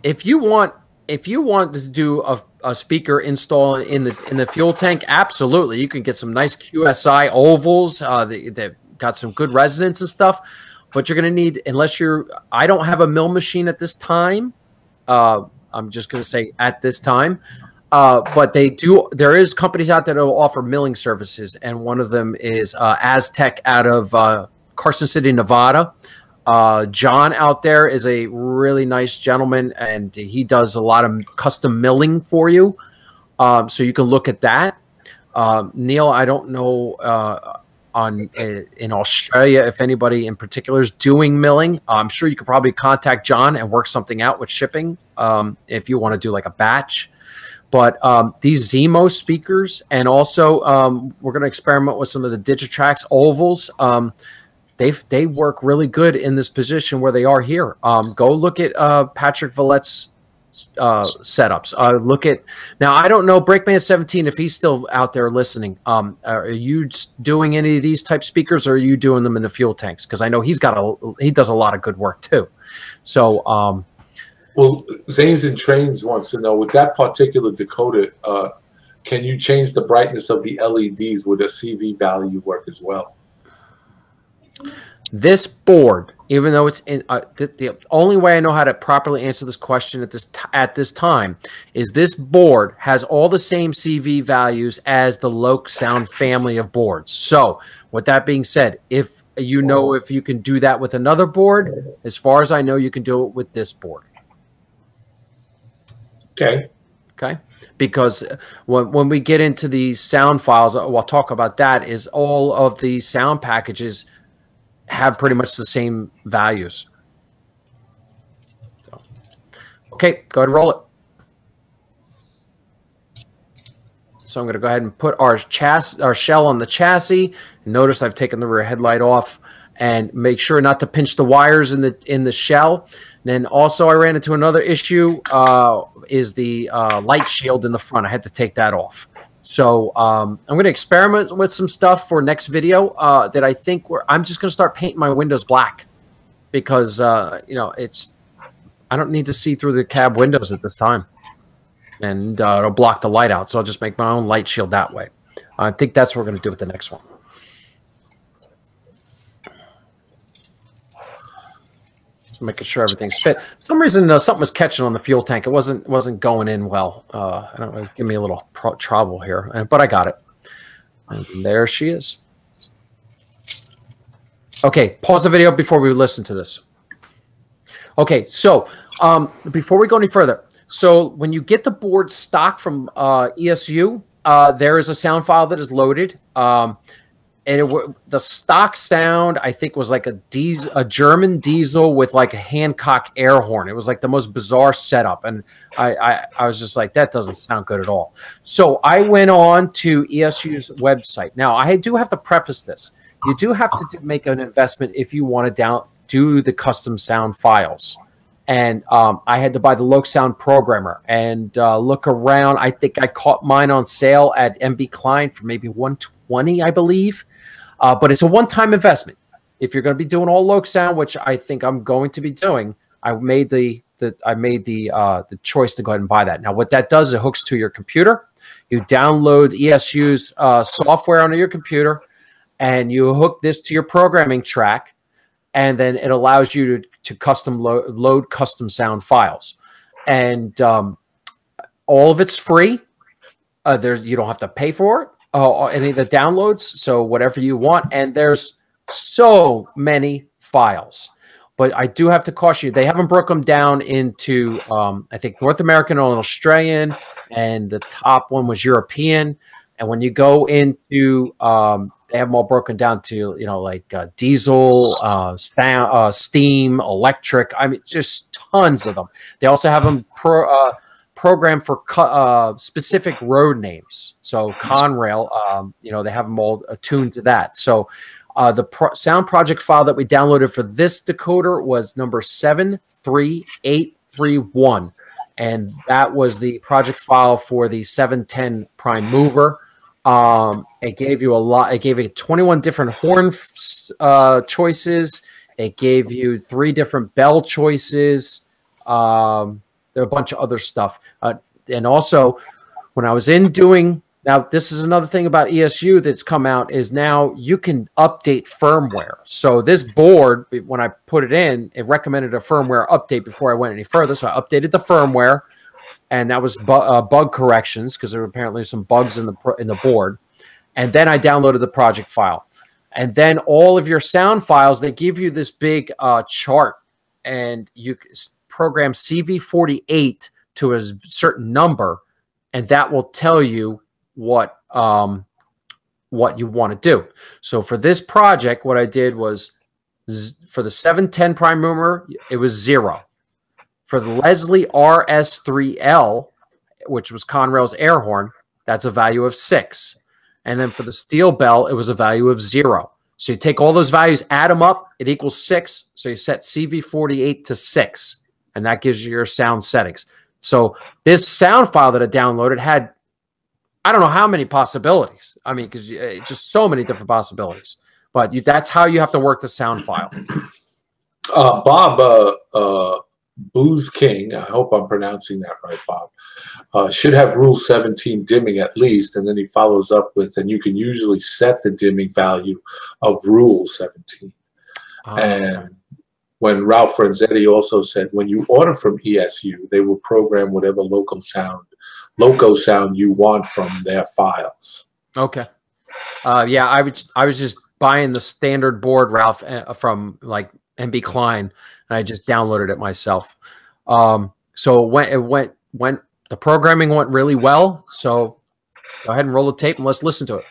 If you want to do a speaker install in the fuel tank, absolutely. You can get some nice QSI ovals. They've got some good resonance and stuff. But you're going to need, I don't have a mill machine at this time. I'm just going to say at this time. But there is companies out there that will offer milling services. And one of them is Aztec out of Carson City, Nevada. John out there is a really nice gentleman, and he does a lot of custom milling for you. So you can look at that. Neil, I don't know in Australia if anybody in particular is doing milling. I'm sure you could probably contact John and work something out with shipping if you want to do like a batch. But these Zemo speakers, and also we're going to experiment with some of the Digitrax ovals. They work really good in this position where they are here. Go look at Patrick Villette's setups. Now, I don't know Breakman 17 if he's still out there listening. Are you doing any of these type speakers, or are you doing them in the fuel tanks? Because I know he does a lot of good work too. So, well, Zanes and Trains wants to know, with that particular decoder, can you change the brightness of the LEDs? Would a CV value work as well? This board, even though it's in the only way I know how to properly answer this question at this time is this board has all the same CV values as the Loc Sound family of boards. So with that being said, if you can do that with another board, as far as I know, you can do it with this board. Okay. Okay, because when we get into these sound files, we'll talk about that. Is all of the sound packages have pretty much the same values. So, okay, go ahead and roll it. So I'm going to go ahead and put our shell on the chassis. Notice I've taken the rear headlight off, and make sure not to pinch the wires in the shell. And then also I ran into another issue is the light shield in the front. I had to take that off. So I'm going to experiment with some stuff for next video that I think I'm just going to start painting my windows black because you know, I don't need to see through the cab windows at this time. And it'll block the light out. So I'll just make my own light shield that way. I think that's what we're going to do with the next one. So making sure everything's fit. For some reason, something was catching on the fuel tank. It wasn't going in well. I don't know. Give me a little trouble here, but I got it. And there she is. Okay, pause the video before we listen to this. Okay, so before we go any further, so when you get the board stock from ESU, there is a sound file that is loaded. And the stock sound, I think, was like a German diesel with like a Hancock air horn. It was like the most bizarre setup. And I was just like, that doesn't sound good at all. So I went on to ESU's website. Now, I do have to preface this. You do have to make an investment if you want to do the custom sound files. And I had to buy the Loc Sound Programmer and look around. I think I caught mine on sale at MB Klein for maybe $120, I believe. But it's a one-time investment. If you're going to be doing all Loc Sound, which I think I'm going to be doing, I made the choice to go ahead and buy that. Now, what that does, it hooks to your computer. You download ESU's software onto your computer, and you hook this to your programming track, and then it allows you to custom load custom sound files. And all of it's free. You don't have to pay for it. Any of the downloads, so whatever you want. And there's so many files. But I do have to caution you, they haven't broken them down into, I think, North American and Australian, and the top one was European. And when you go into, they have them all broken down to, you know, like diesel, sound, steam, electric. I mean, just tons of them. They also have them programmed for specific road names. So Conrail, you know, they have them all attuned to that. So the sound project file that we downloaded for this decoder was number 73831. And that was the project file for the 710 prime mover. It gave you a lot. It gave you 21 different horn choices. It gave you 3 different bell choices. There are a bunch of other stuff. And also, when I was doing, now this is another thing about ESU that's come out, is now you can update firmware. So this board, when I put it in, it recommended a firmware update before I went any further. So I updated the firmware. And that was bug corrections, because there were apparently some bugs in the board. And then I downloaded the project file. And then all of your sound files, they give you this big chart. And you program CV48 to a certain number, and that will tell you what you want to do. So for this project, what I did was, for the 710 prime mover, it was 0. For the Leslie RS3L, which was Conrail's air horn, that's a value of 6. And then for the steel bell, it was a value of 0. So you take all those values, add them up, it equals 6. So you set CV48 to 6, and that gives you your sound settings. So this sound file that I downloaded had, I don't know how many possibilities. I mean, because just so many different possibilities. But that's how you have to work the sound file. Bob Booze King, I hope I'm pronouncing that right, Bob, should have rule 17 dimming at least, and then he follows up with, and you can usually set the dimming value of rule 17. And when Ralph Renzetti also said, when you order from ESU, they will program whatever loco sound you want from their files. Okay. Yeah, I was just buying the standard board, Ralph, from like MB Klein, and I just downloaded it myself. So it went the programming went really well. So go ahead and roll the tape and let's listen to it.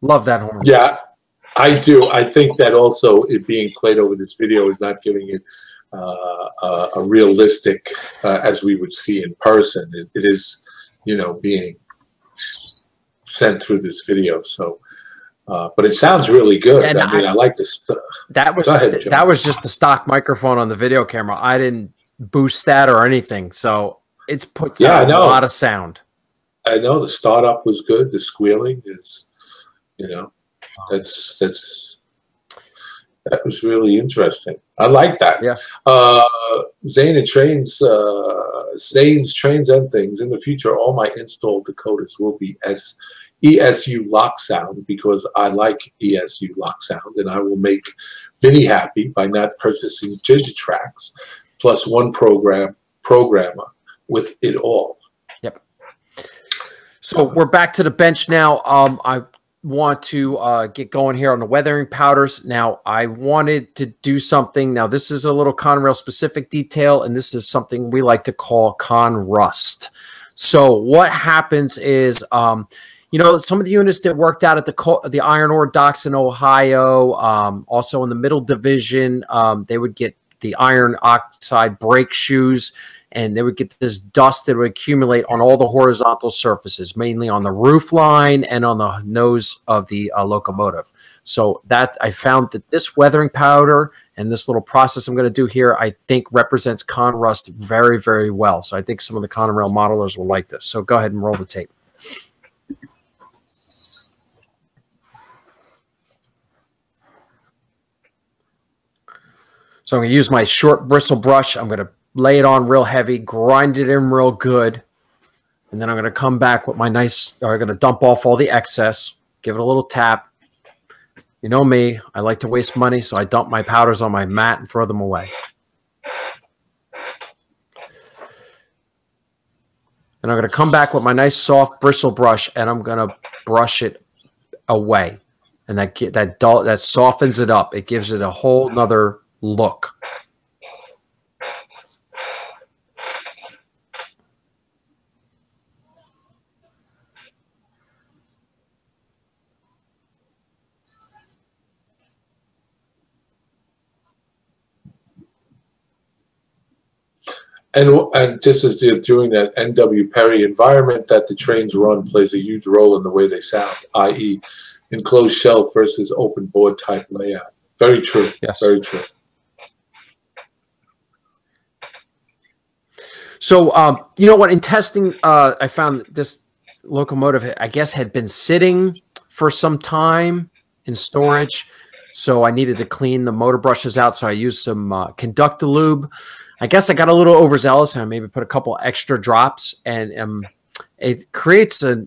Love that horn. Yeah, I do. I think that also it being played over this video is not giving it a realistic, as we would see in person. It is, you know, being sent through this video. So, but it sounds really good. And I mean, I like this stuff. That was just the stock microphone on the video camera. I didn't boost that or anything, so it's puts out a lot of sound. I know the startup was good. The squealing is, you know, that was really interesting. I like that. Yeah. Zane's Trains and Things. In the future, all my installed decoders will be ESU lock sound because I like ESU lock sound, and I will make Vinny happy by not purchasing Digitracks plus one programmer with it all. Yep. So we're back to the bench now. I want to get going here on the weathering powders. Now, I wanted to do something. Now, this is a little Conrail specific detail, and this is something we like to call con rust. So what happens is, you know, some of the units that worked out at the iron ore docks in Ohio, also in the middle division, they would get the iron oxide brake shoes, and they would get this dust that would accumulate on all the horizontal surfaces, mainly on the roof line and on the nose of the locomotive. So that I found that this weathering powder and this little process I'm going to do here, I think represents con rust very, very well. So I think some of the Conrail modelers will like this. So go ahead and roll the tape. So I'm going to use my short bristle brush. I'm going to lay it on real heavy, grind it in real good, and then I'm going to come back with my I'm going to dump off all the excess, give it a little tap. You know me, I like to waste money, so I dump my powders on my mat and throw them away. And I'm going to come back with my nice soft bristle brush, and I'm going to brush it away. And that softens it up. It gives it a whole nother look. And just as they're doing that, N.W. Perry, environment that the trains run plays a huge role in the way they sound, i.e. enclosed shelf versus open board type layout. Very true. Yes. Very true. So, you know what? In testing, I found that this locomotive, I guess, had been sitting for some time in storage. So I needed to clean the motor brushes out. So I used some conductor lube. I guess I got a little overzealous and I maybe put a couple extra drops, and it creates a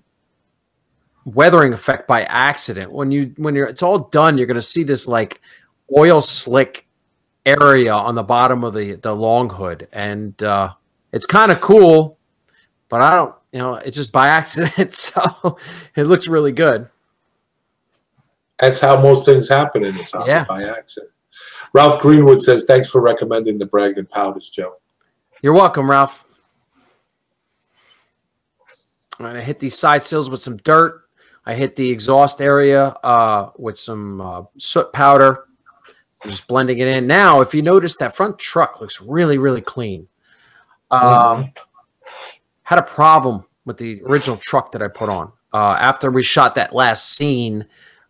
weathering effect by accident. When it's all done, you're going to see this like oil slick area on the bottom of the long hood, and it's kind of cool, but I don't, it's just by accident. So it looks really good. That's how most things happen in this hobby, by accident. Ralph Greenwood says, thanks for recommending the Bragdon powders, Joe. You're welcome, Ralph. I'm going to hit these side sills with some dirt. I hit the exhaust area with some soot powder. I'm just blending it in. Now, if you notice, that front truck looks really, really clean. Had a problem with the original truck that I put on. After we shot that last scene,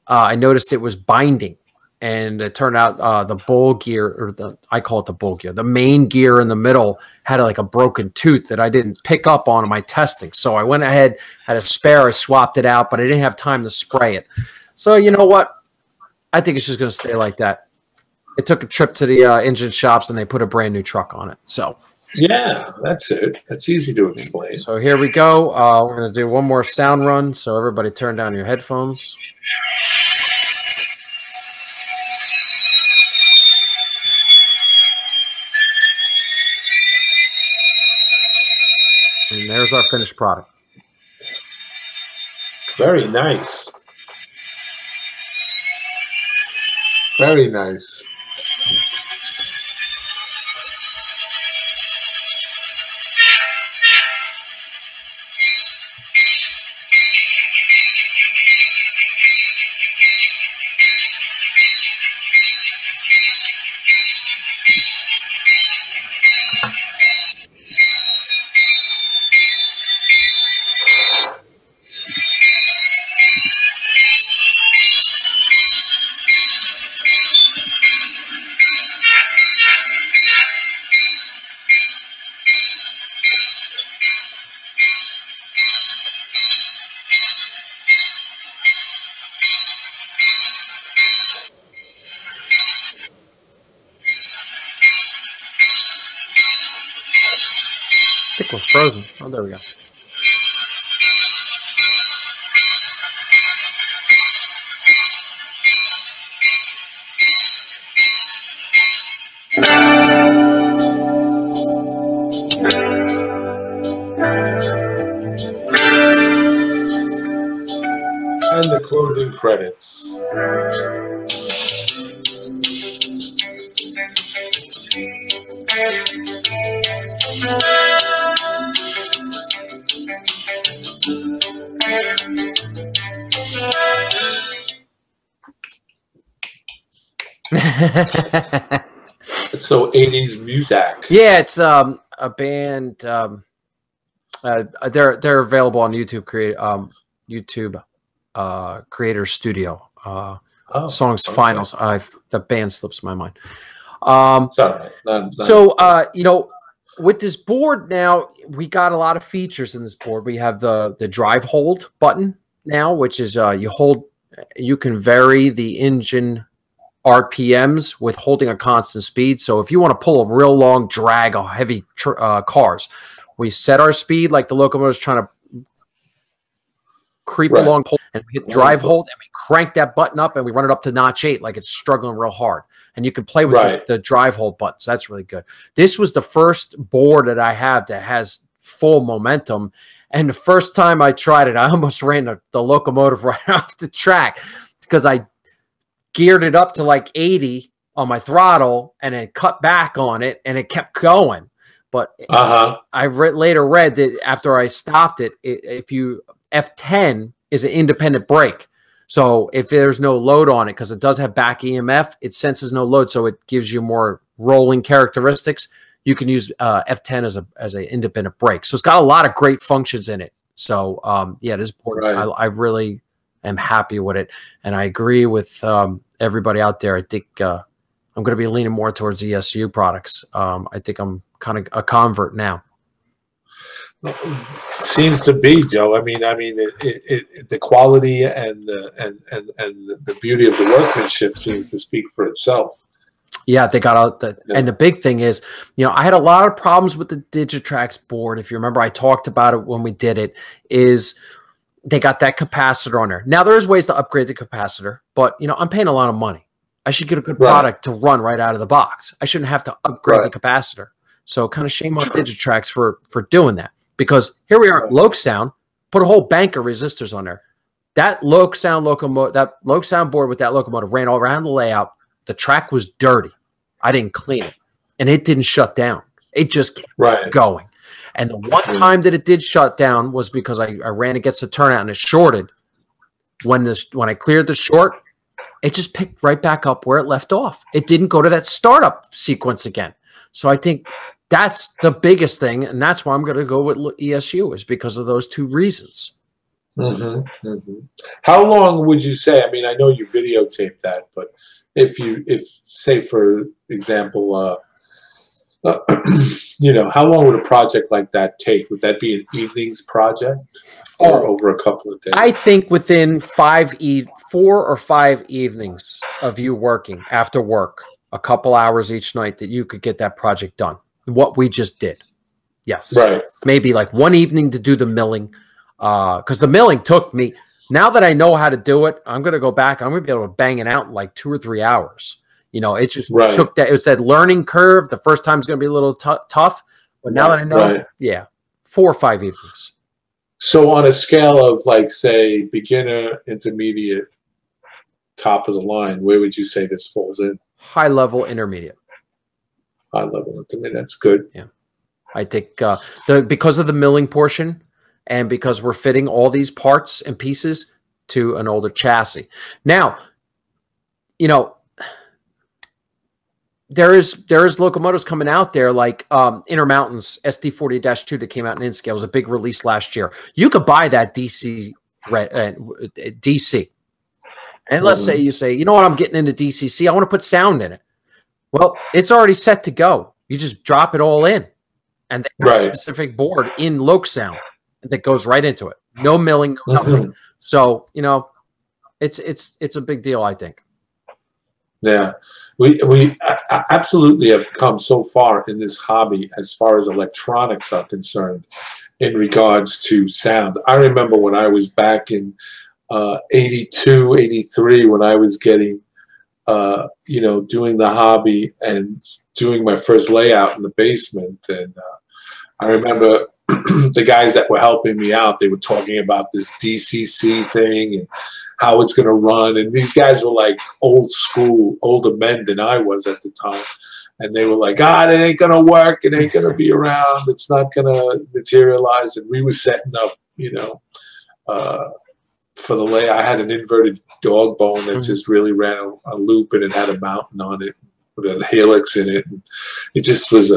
I noticed it was binding. And it turned out the bowl gear, or I call it the bowl gear, the main gear in the middle had like a broken tooth that I didn't pick up on in my testing. So I went ahead, had a spare, I swapped it out, but I didn't have time to spray it. So you know what? I think it's just going to stay like that. It took a trip to the engine shops and they put a brand new truck on it. So yeah, that's it. That's easy to explain. So here we go. We're going to do one more sound run. So everybody turn down your headphones. And there's our finished product. Very nice. Very nice. I think we're frozen. Oh, there we go. And the closing credits. It's so 80s music. Yeah, it's a band. They're available on YouTube. YouTube Creator Studio. Songs okay. Finals. The band slips my mind. Sorry. So you know, with this board now, we got a lot of features in this board. We have the drive hold button now, which is you can vary the engine RPMs with holding a constant speed. So if you want to pull a real long drag of heavy cars, we set our speed like the locomotive's trying to creep along, and we hit drive hold, and we crank that button up, and we run it up to notch 8 like it's struggling real hard. And you can play with the drive hold buttons. That's really good. This was the first board that I have that has full momentum. And the first time I tried it, I almost ran the locomotive right off the track because I geared it up to like 80 on my throttle and then cut back on it, and it kept going. But I later read that after I stopped it, if you F10 is an independent brake. So if there's no load on it, because it does have back EMF, it senses no load, so it gives you more rolling characteristics. You can use F10 as an independent brake. So it's got a lot of great functions in it. So yeah, this board, I really am happy with it, and I agree with everybody out there. I think I'm going to be leaning more towards ESU products. I think I'm kind of a convert now. Seems to be, Joe. The quality and the beauty of the workmanship seems to speak for itself. Yeah, they got out. And the big thing is, you know, I had a lot of problems with the Digitrax board. If you remember, I talked about it when we did it. Is they got that capacitor on there. Now there's ways to upgrade the capacitor, but you know, I'm paying a lot of money. I should get a good product to run right out of the box. I shouldn't have to upgrade the capacitor. So kind of shame on Digitrax for doing that. Because here we are, Loc Sound, put a whole bank of resistors on there. That Loc Sound board with that locomotive ran all around the layout. The track was dirty. I didn't clean it, and it didn't shut down. It just kept going. And the one time that it did shut down was because I ran against the turnout and it shorted. When I cleared the short, it just picked right back up where it left off. It didn't go to that startup sequence again. So I think that's the biggest thing, and that's why I'm going to go with ESU, is because of those two reasons. How long would you say? I mean, I know you videotaped that, but if say for example, you know, how long would a project like that take? Would that be an evening's project or over a couple of days? I think within 4 or 5 evenings of you working after work, a couple hours each night, that you could get that project done. What we just did. Yes. Right. Maybe like one evening to do the milling. Because the milling took me, now that I know how to do it, I'm going to go back. I'm going to be able to bang it out in like 2 or 3 hours. You know, it just took that. It was that learning curve. The first time is going to be a little tough. But now that I know, 4 or 5 evenings. So on a scale of like, say, beginner, intermediate, top of the line, where would you say this falls in? High level, intermediate. High level, intermediate. That's good. Yeah. I think because of the milling portion, and because we're fitting all these parts and pieces to an older chassis. Now, you know, there is locomotives coming out there like Intermountain's SD40-2 that came out in Inscale. It was a big release last year. You could buy that DC. And let's say you say, you know what, I'm getting into DCC. I want to put sound in it. Well, it's already set to go. You just drop it all in. And they have a specific board in Loc Sound that goes right into it. No milling, no nothing. So, you know, it's a big deal, I think. Yeah, we absolutely have come so far in this hobby as far as electronics are concerned in regards to sound. I remember when I was back in 82, 83, when I was getting, you know, doing the hobby and doing my first layout in the basement. And I remember the guys that were helping me out, they were talking about this DCC thing and how it's going to run. And these guys were like old school, older men than I was at the time. And they were like, it ain't going to work. It ain't going to be around. It's not going to materialize. And we were setting up, you know, for the layout. I had an inverted dog bone that just really ran a loop, and it had a mountain on it with a helix in it. And it just was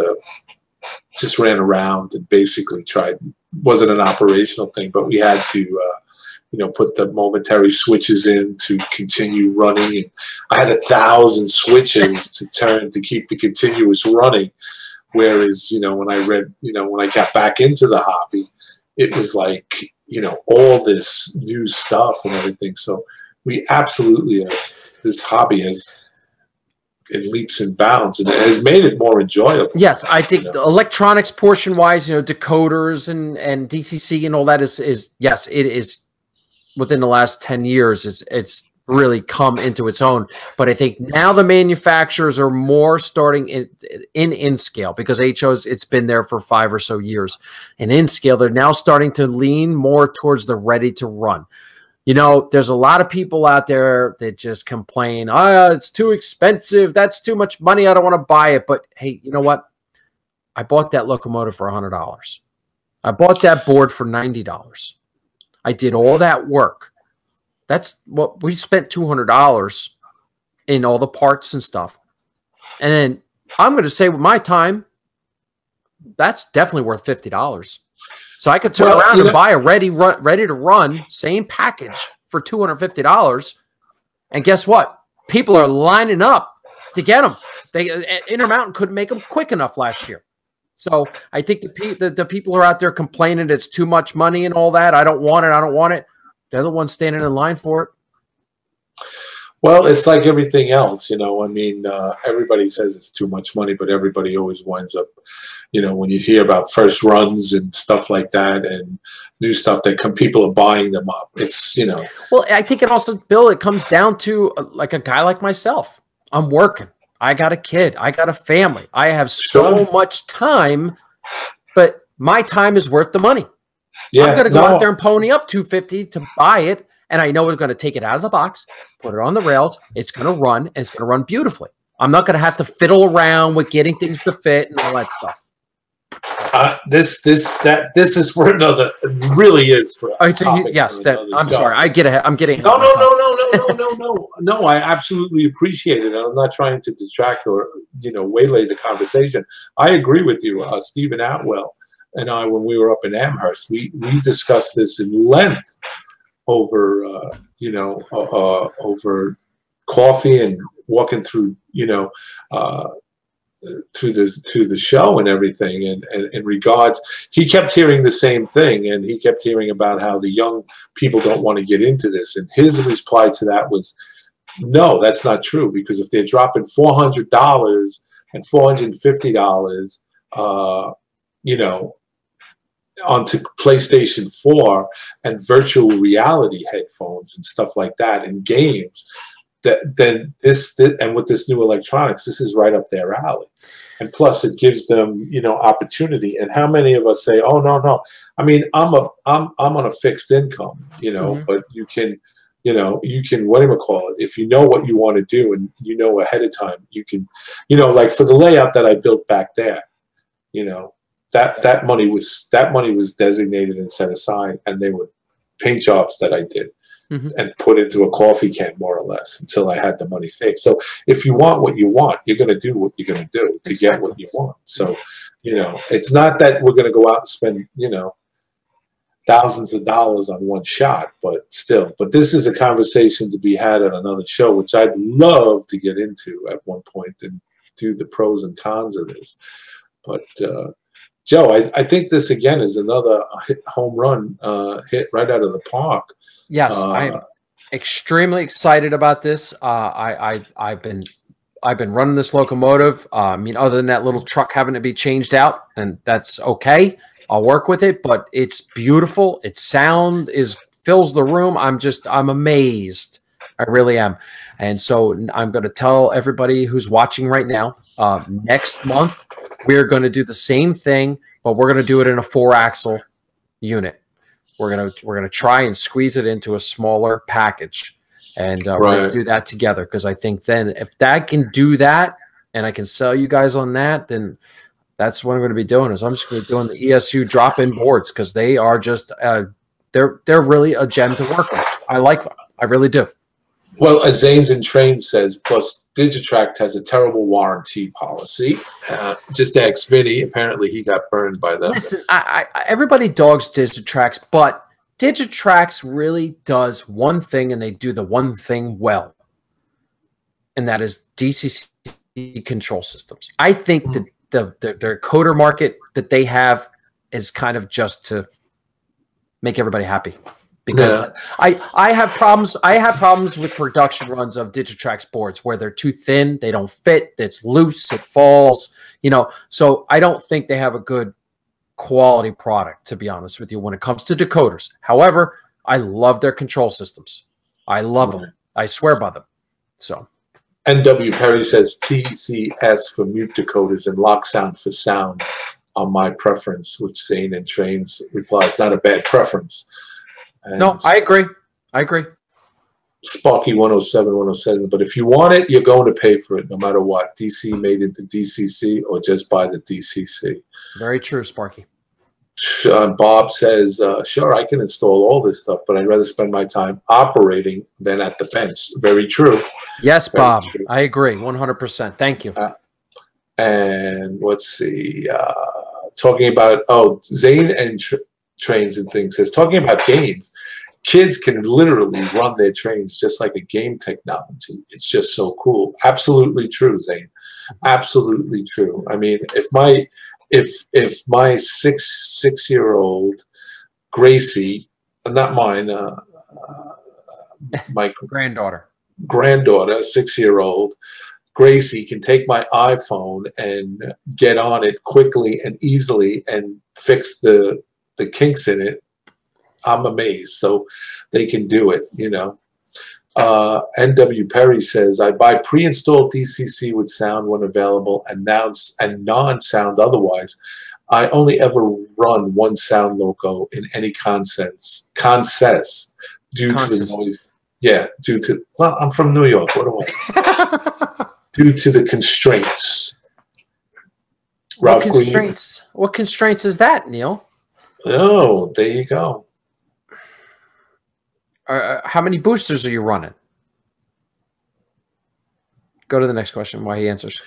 just ran around and basically wasn't an operational thing, but we had to, you know, put the momentary switches in to continue running. And I had 1,000 switches to turn to keep the continuous running. Whereas, you know, when I got back into the hobby, it was like, you know, all this new stuff and everything. So we absolutely, this hobby has, in leaps and bounds, and it has made it more enjoyable. Yes, I think the electronics portion wise, you know, decoders and DCC and all that is yes, it is within the last 10 years, it's really come into its own. But I think now the manufacturers are more starting in scale, because HO's, it's been there for 5 or so years. And in scale, they're now starting to lean more towards the ready to run. You know, there's a lot of people out there that just complain, it's too expensive. That's too much money. I don't want to buy it. But hey, you know what? I bought that locomotive for $100. I bought that board for $90. I did all that work. That's what we spent, $200 in all the parts and stuff. And then I'm going to say with my time, that's definitely worth $50. So I could turn around and buy a ready to run, same package for $250. And guess what? People are lining up to get them. Intermountain couldn't make them quick enough last year. So I think the people who are out there complaining it's too much money and all that, I don't want it, I don't want it, they're the ones standing in line for it. Well, it's like everything else, you know. I mean, everybody says it's too much money, but everybody always winds up, you know, when you hear about first runs and stuff like that and new stuff that people are buying them up. It's, you know. Well, I think it also, Bill, it comes down to like a guy like myself. I'm working. I got a kid. I got a family. I have so much time, but my time is worth the money. Yeah, I'm going to go out there and pony up $250 to buy it. And I know we're going to take it out of the box, put it on the rails. It's going to run, and it's going to run beautifully. I'm not going to have to fiddle around with getting things to fit and all that stuff. This is for another. It really is for. Yes, I'm sorry. I get ahead. I'm getting. No. I absolutely appreciate it. I'm not trying to distract or, you know, waylay the conversation. I agree with you, Stephen Atwell and I, when we were up in Amherst, we discussed this in length over you know, over coffee and walking through, you know, through the show and everything, and in regards, he kept hearing the same thing, and he kept hearing about how the young people don't want to get into this, and his reply to that was, no, that's not true, because if they're dropping $400 and $450 you know, onto PlayStation 4 and virtual reality headphones and stuff like that and games, then this and with this new electronics, this is right up their alley. And plus it gives them, you know, opportunity. And how many of us say, oh, no. I mean, I'm on a fixed income, you know, but you can, you know, whatchamacallit, if you know what you want to do and you know ahead of time, you can, you know, like for the layout that I built back there, you know, that money was designated and set aside, and they were paint jobs that I did and put into a coffee can, more or less, until I had the money saved. So if you want what you want, you're going to do what you're going to do to get what you want. So, you know, it's not that we're going to go out and spend, you know, thousands of dollars on one shot, but still. But this is a conversation to be had on another show, which I'd love to get into at one point and do the pros and cons of this. But Joe, I think this again is another home run hit right out of the park. Yes, I'm extremely excited about this. I've been running this locomotive. I mean, other than that little truck having to be changed out, and that's okay. I'll work with it, but it's beautiful. Its sound fills the room. I'm amazed. I really am. And so I'm going to tell everybody who's watching right now, next month, we're going to do the same thing, but we're going to do it in a 4-axle unit. We're going to try and squeeze it into a smaller package, and we're going to do that together, because I think then if that can do that and I can sell you guys on that, then that's what I'm going to be doing. Is I'm just going to be doing the ESU drop-in boards, because they are just they're really a gem to work with. I like them. I really do. Well, as Zanes and Trains says, plus Digitract has a terrible warranty policy. Just ask Vinny. Apparently, he got burned by them. Listen, everybody dogs Digitracts, but Digitracts really does one thing, and they do the one thing well, and that is DCC control systems. I think that their coder market that they have is kind of just to make everybody happy. Because I have problems. I have problems with production runs of Digitrax boards where they're too thin, they don't fit, it's loose, it falls, you know. So I don't think they have a good quality product, to be honest with you, when it comes to decoders. However, I love their control systems. I love them. I swear by them. So NW Perry says TCS for mute decoders and lock sound for sound are my preference, which Zane and Trains replies, not a bad preference. And no, I agree. I agree. Sparky 107 says, but if you want it, you're going to pay for it no matter what. DC made it the DCC or just buy the DCC. Very true, Sparky. Bob says, sure, I can install all this stuff, but I'd rather spend my time operating than at the bench. Very true. Yes, very Bob. True. I agree 100%. Thank you. And let's see. Talking about, Zane and Trains and things says, talking about games, kids can literally run their trains just like a game technology. It's just so cool. Absolutely true, Zane. Absolutely true. I mean, if if my six-year-old Gracie, not mine, my granddaughter, 6-year-old Gracie can take my iPhone and get on it quickly and easily and fix the kinks in it, I'm amazed. So they can do it, you know. NW Perry says, I buy pre-installed DCC with sound when available and non-sound otherwise. I only ever run one sound loco in any consist due to the noise. Yeah, well, I'm from New York. What do I? Due to the constraints. What constraints? What constraints is that, Neil? Oh, there you go. How many boosters are you running? Go to the next question while he answers.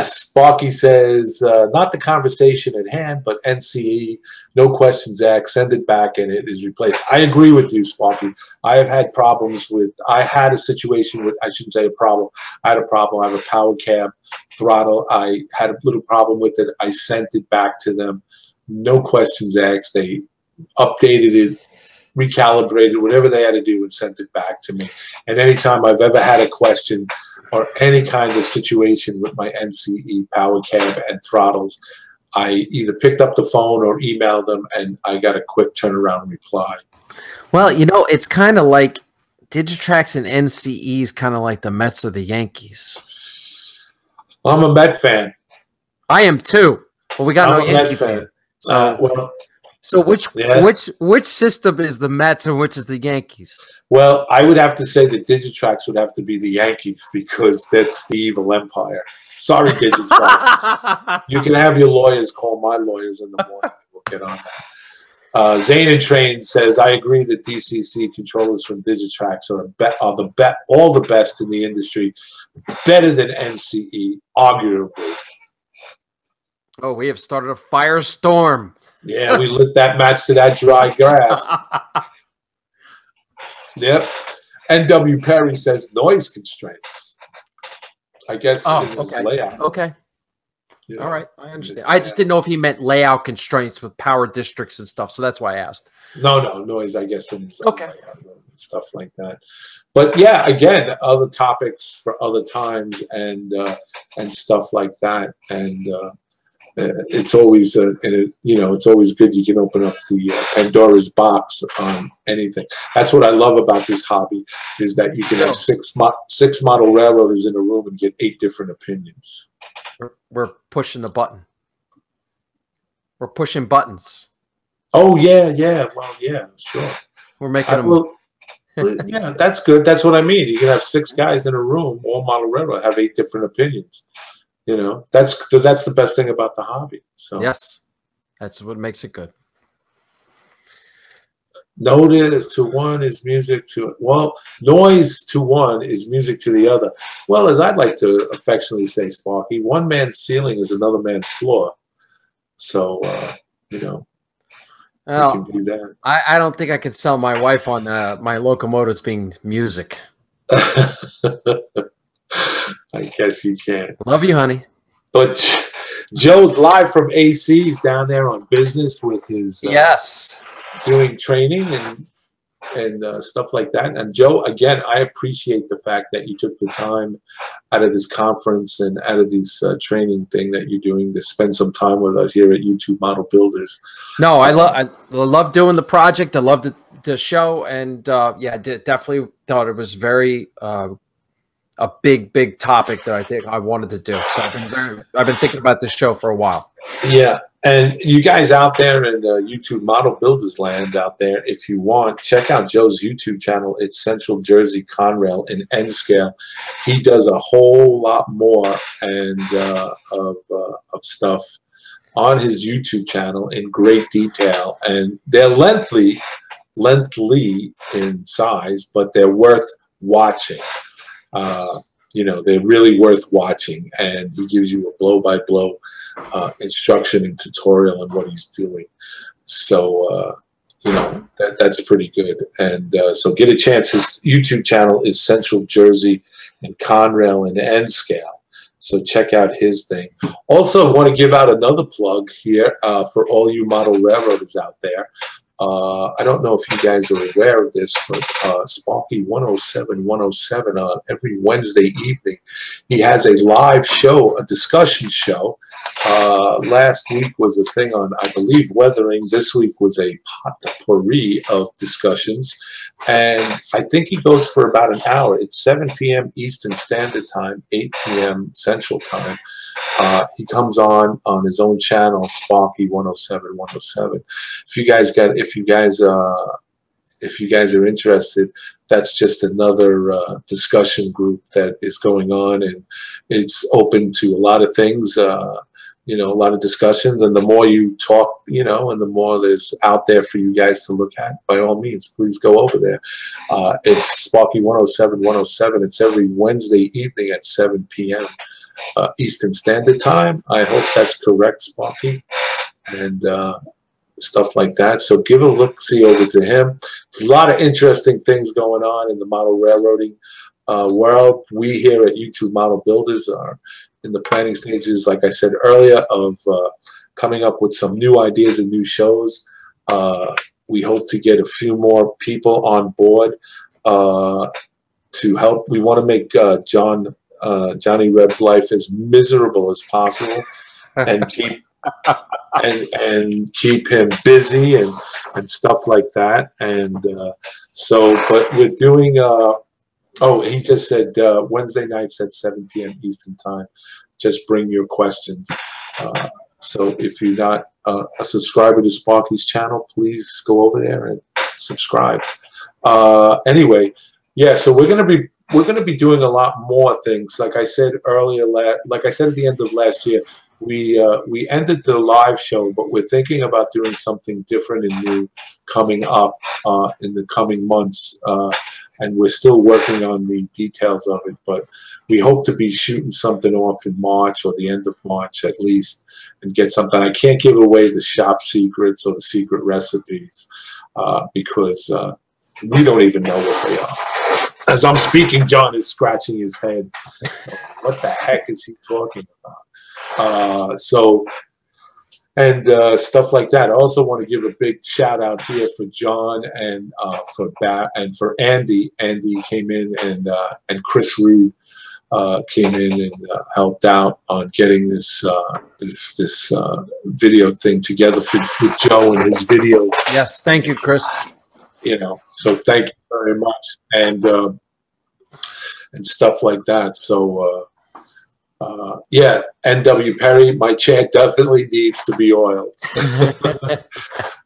Sparky says, not the conversation at hand, but NCE, no questions asked, send it back and it is replaced. I agree with you, Sparky. I have had problems with, I had a situation with, I shouldn't say a problem. I had a problem. I have a power cab throttle. I had a little problem with it. I sent it back to them. No questions asked. They updated it, recalibrated, whatever they had to do and sent it back to me. And anytime I've ever had a question or any kind of situation with my NCE power cab and throttles, I either picked up the phone or emailed them, and I got a quick turnaround reply. Well, you know, it's kind of like Digitrax and NCE's kind of like the Mets or the Yankees. I'm a Met fan. I am too, but we got no Yankee fan. So, so which system is the Mets and which is the Yankees? Well, I would have to say that Digitrax would have to be the Yankees because that's the evil empire. Sorry, Digitrax. You can have your lawyers call my lawyers in the morning. We'll get on that. Zane and Train says, I agree that DCC controllers from Digitrax are all the best in the industry, better than NCE, arguably. Oh, we have started a firestorm. Yeah, we lit that match to that dry grass. Yep. NW Perry says noise constraints. I guess layout. Okay. You know, all right. I understand. I just didn't know if he meant layout constraints with power districts and stuff. So that's why I asked. No, noise, I guess. Okay. Stuff like that. But yeah, again, other topics for other times and stuff like that. And it's always it's always good. You can open up the Pandora's box on anything. That's what I love about this hobby, is that you can have six model railroaders in a room and get 8 different opinions. We're pushing the button. We're pushing buttons. Oh yeah. Well, yeah, sure. We're making them. Yeah, that's good. That's what I mean. You can have 6 guys in a room, all model railroad, have 8 different opinions. You know, that's the best thing about the hobby. So yes, that's what makes it good. Noise to one is music to, well, noise to one is music to the other. Well, as I'd like to affectionately say, Sparky, one man's ceiling is another man's floor. So, you know, well, we can do that. I don't think I could sell my wife on my locomotives being music. I guess you can. Love you, honey. But Joe's live from AC's down there on business with his doing training and stuff like that. And Joe, again, I appreciate the fact that you took the time out of this conference and out of this training thing that you're doing to spend some time with us here at YouTube Model Builders. No, I love doing the project. I love the show, and yeah, I definitely thought it was very a big topic that I think I wanted to do. So I've been thinking about this show for a while. Yeah. And you guys out there in YouTube Model Builders land out there, if you want, check out Joe's YouTube channel. It's Central Jersey Conrail in N scale. He does a whole lot more and of stuff on his YouTube channel in great detail. And they're lengthy in size, but they're worth watching. You know, they're really worth watching, and he gives you a blow-by-blow instruction and tutorial on what he's doing. So, you know, that's pretty good. And so get a chance. His YouTube channel is Central Jersey and Conrail in N scale. So check out his thing. Also, want to give out another plug here for all you model railroaders out there. I don't know if you guys are aware of this, but Sparky 107 on every Wednesday evening, he has a live show, a discussion show. Last week was a thing on, I believe, weathering. This week was a potpourri of discussions. And I think he goes for about an hour. It's 7 p.m. Eastern Standard Time, 8 p.m. Central Time. He comes on his own channel, Sparky 107. If you guys are interested, that's just another discussion group that is going on, and it's open to a lot of things. You know, a lot of discussions, and the more you talk, you know, and the more there's out there for you guys to look at, by all means, please go over there. It's Sparky 107. It's every Wednesday evening at 7 p.m. Eastern Standard Time. I hope that's correct, Sparky, and stuff like that. So give a look-see over to him. There's a lot of interesting things going on in the model railroading world. We here at YouTube Model Builders are in the planning stages, like I said earlier, of coming up with some new ideas and new shows. We hope to get a few more people on board to help. We want to make Johnny Reb's life as miserable as possible, and keep keep him busy and stuff like that. And but we're doing. Oh, he just said Wednesday nights at 7 p.m. Eastern Time. Just bring your questions. So if you're not a subscriber to Sparky's channel, please go over there and subscribe. Anyway, yeah. So we're gonna be doing a lot more things. Like I said earlier, like I said at the end of last year, we ended the live show, but we're thinking about doing something different and new coming up in the coming months. And we're still working on the details of it, but we hope to be shooting something off in March or the end of March at least, and get something. I can't give away the shop secrets or the secret recipes because we don't even know what they are. As I'm speaking, John is scratching his head. What the heck is he talking about? Stuff like that. I also want to give a big shout out here for John and for Andy. Andy came in and Chris Rude came in and helped out on getting this video thing together with Joe and his video. Yes, thank you, Chris. You know, so thank you very much, and stuff like that. So. Yeah, N.W. Perry, my chair definitely needs to be oiled.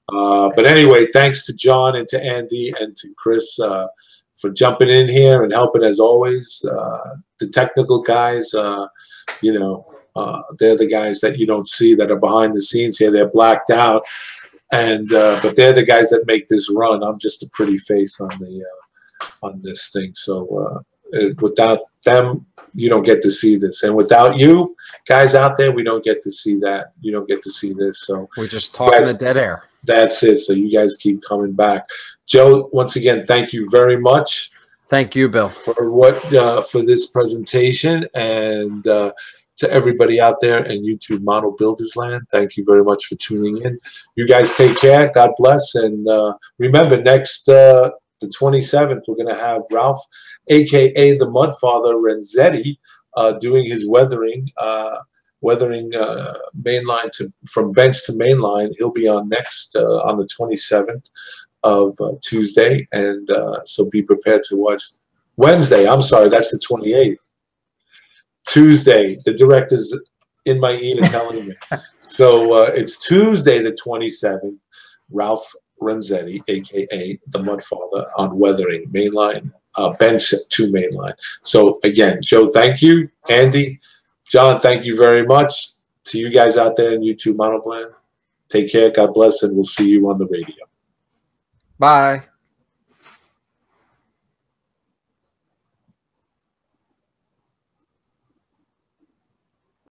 But anyway, thanks to John and to Andy and to Chris for jumping in here and helping as always. The technical guys, you know, they're the guys that you don't see that are behind the scenes here. They're blacked out, and but they're the guys that make this run. I'm just a pretty face on this thing. So without them, you don't get to see this, and without you guys out there, we don't get to see that. You don't get to see this. So we're just talking the dead air. That's it. So you guys keep coming back. Joe, once again, thank you very much. Thank you, Bill, for for this presentation, and to everybody out there in YouTube Model Builders Land. Thank you very much for tuning in. You guys take care. God bless, and remember next. The 27th, we're going to have Ralph, a.k.a. the Mudfather Renzetti, doing his weathering mainline from bench to mainline. He'll be on next on the 27th of Tuesday, and so be prepared to watch. Wednesday, I'm sorry, that's the 28th. Tuesday, the director's in my ear telling me. So it's Tuesday the 27th, Ralph Renzetti, a.k.a. the Mudfather, on weathering mainline, bench to mainline. So again, Joe, thank you. Andy, John, thank you very much. To you guys out there in YouTube Model Plan, take care, God bless, and we'll see you on the radio. Bye.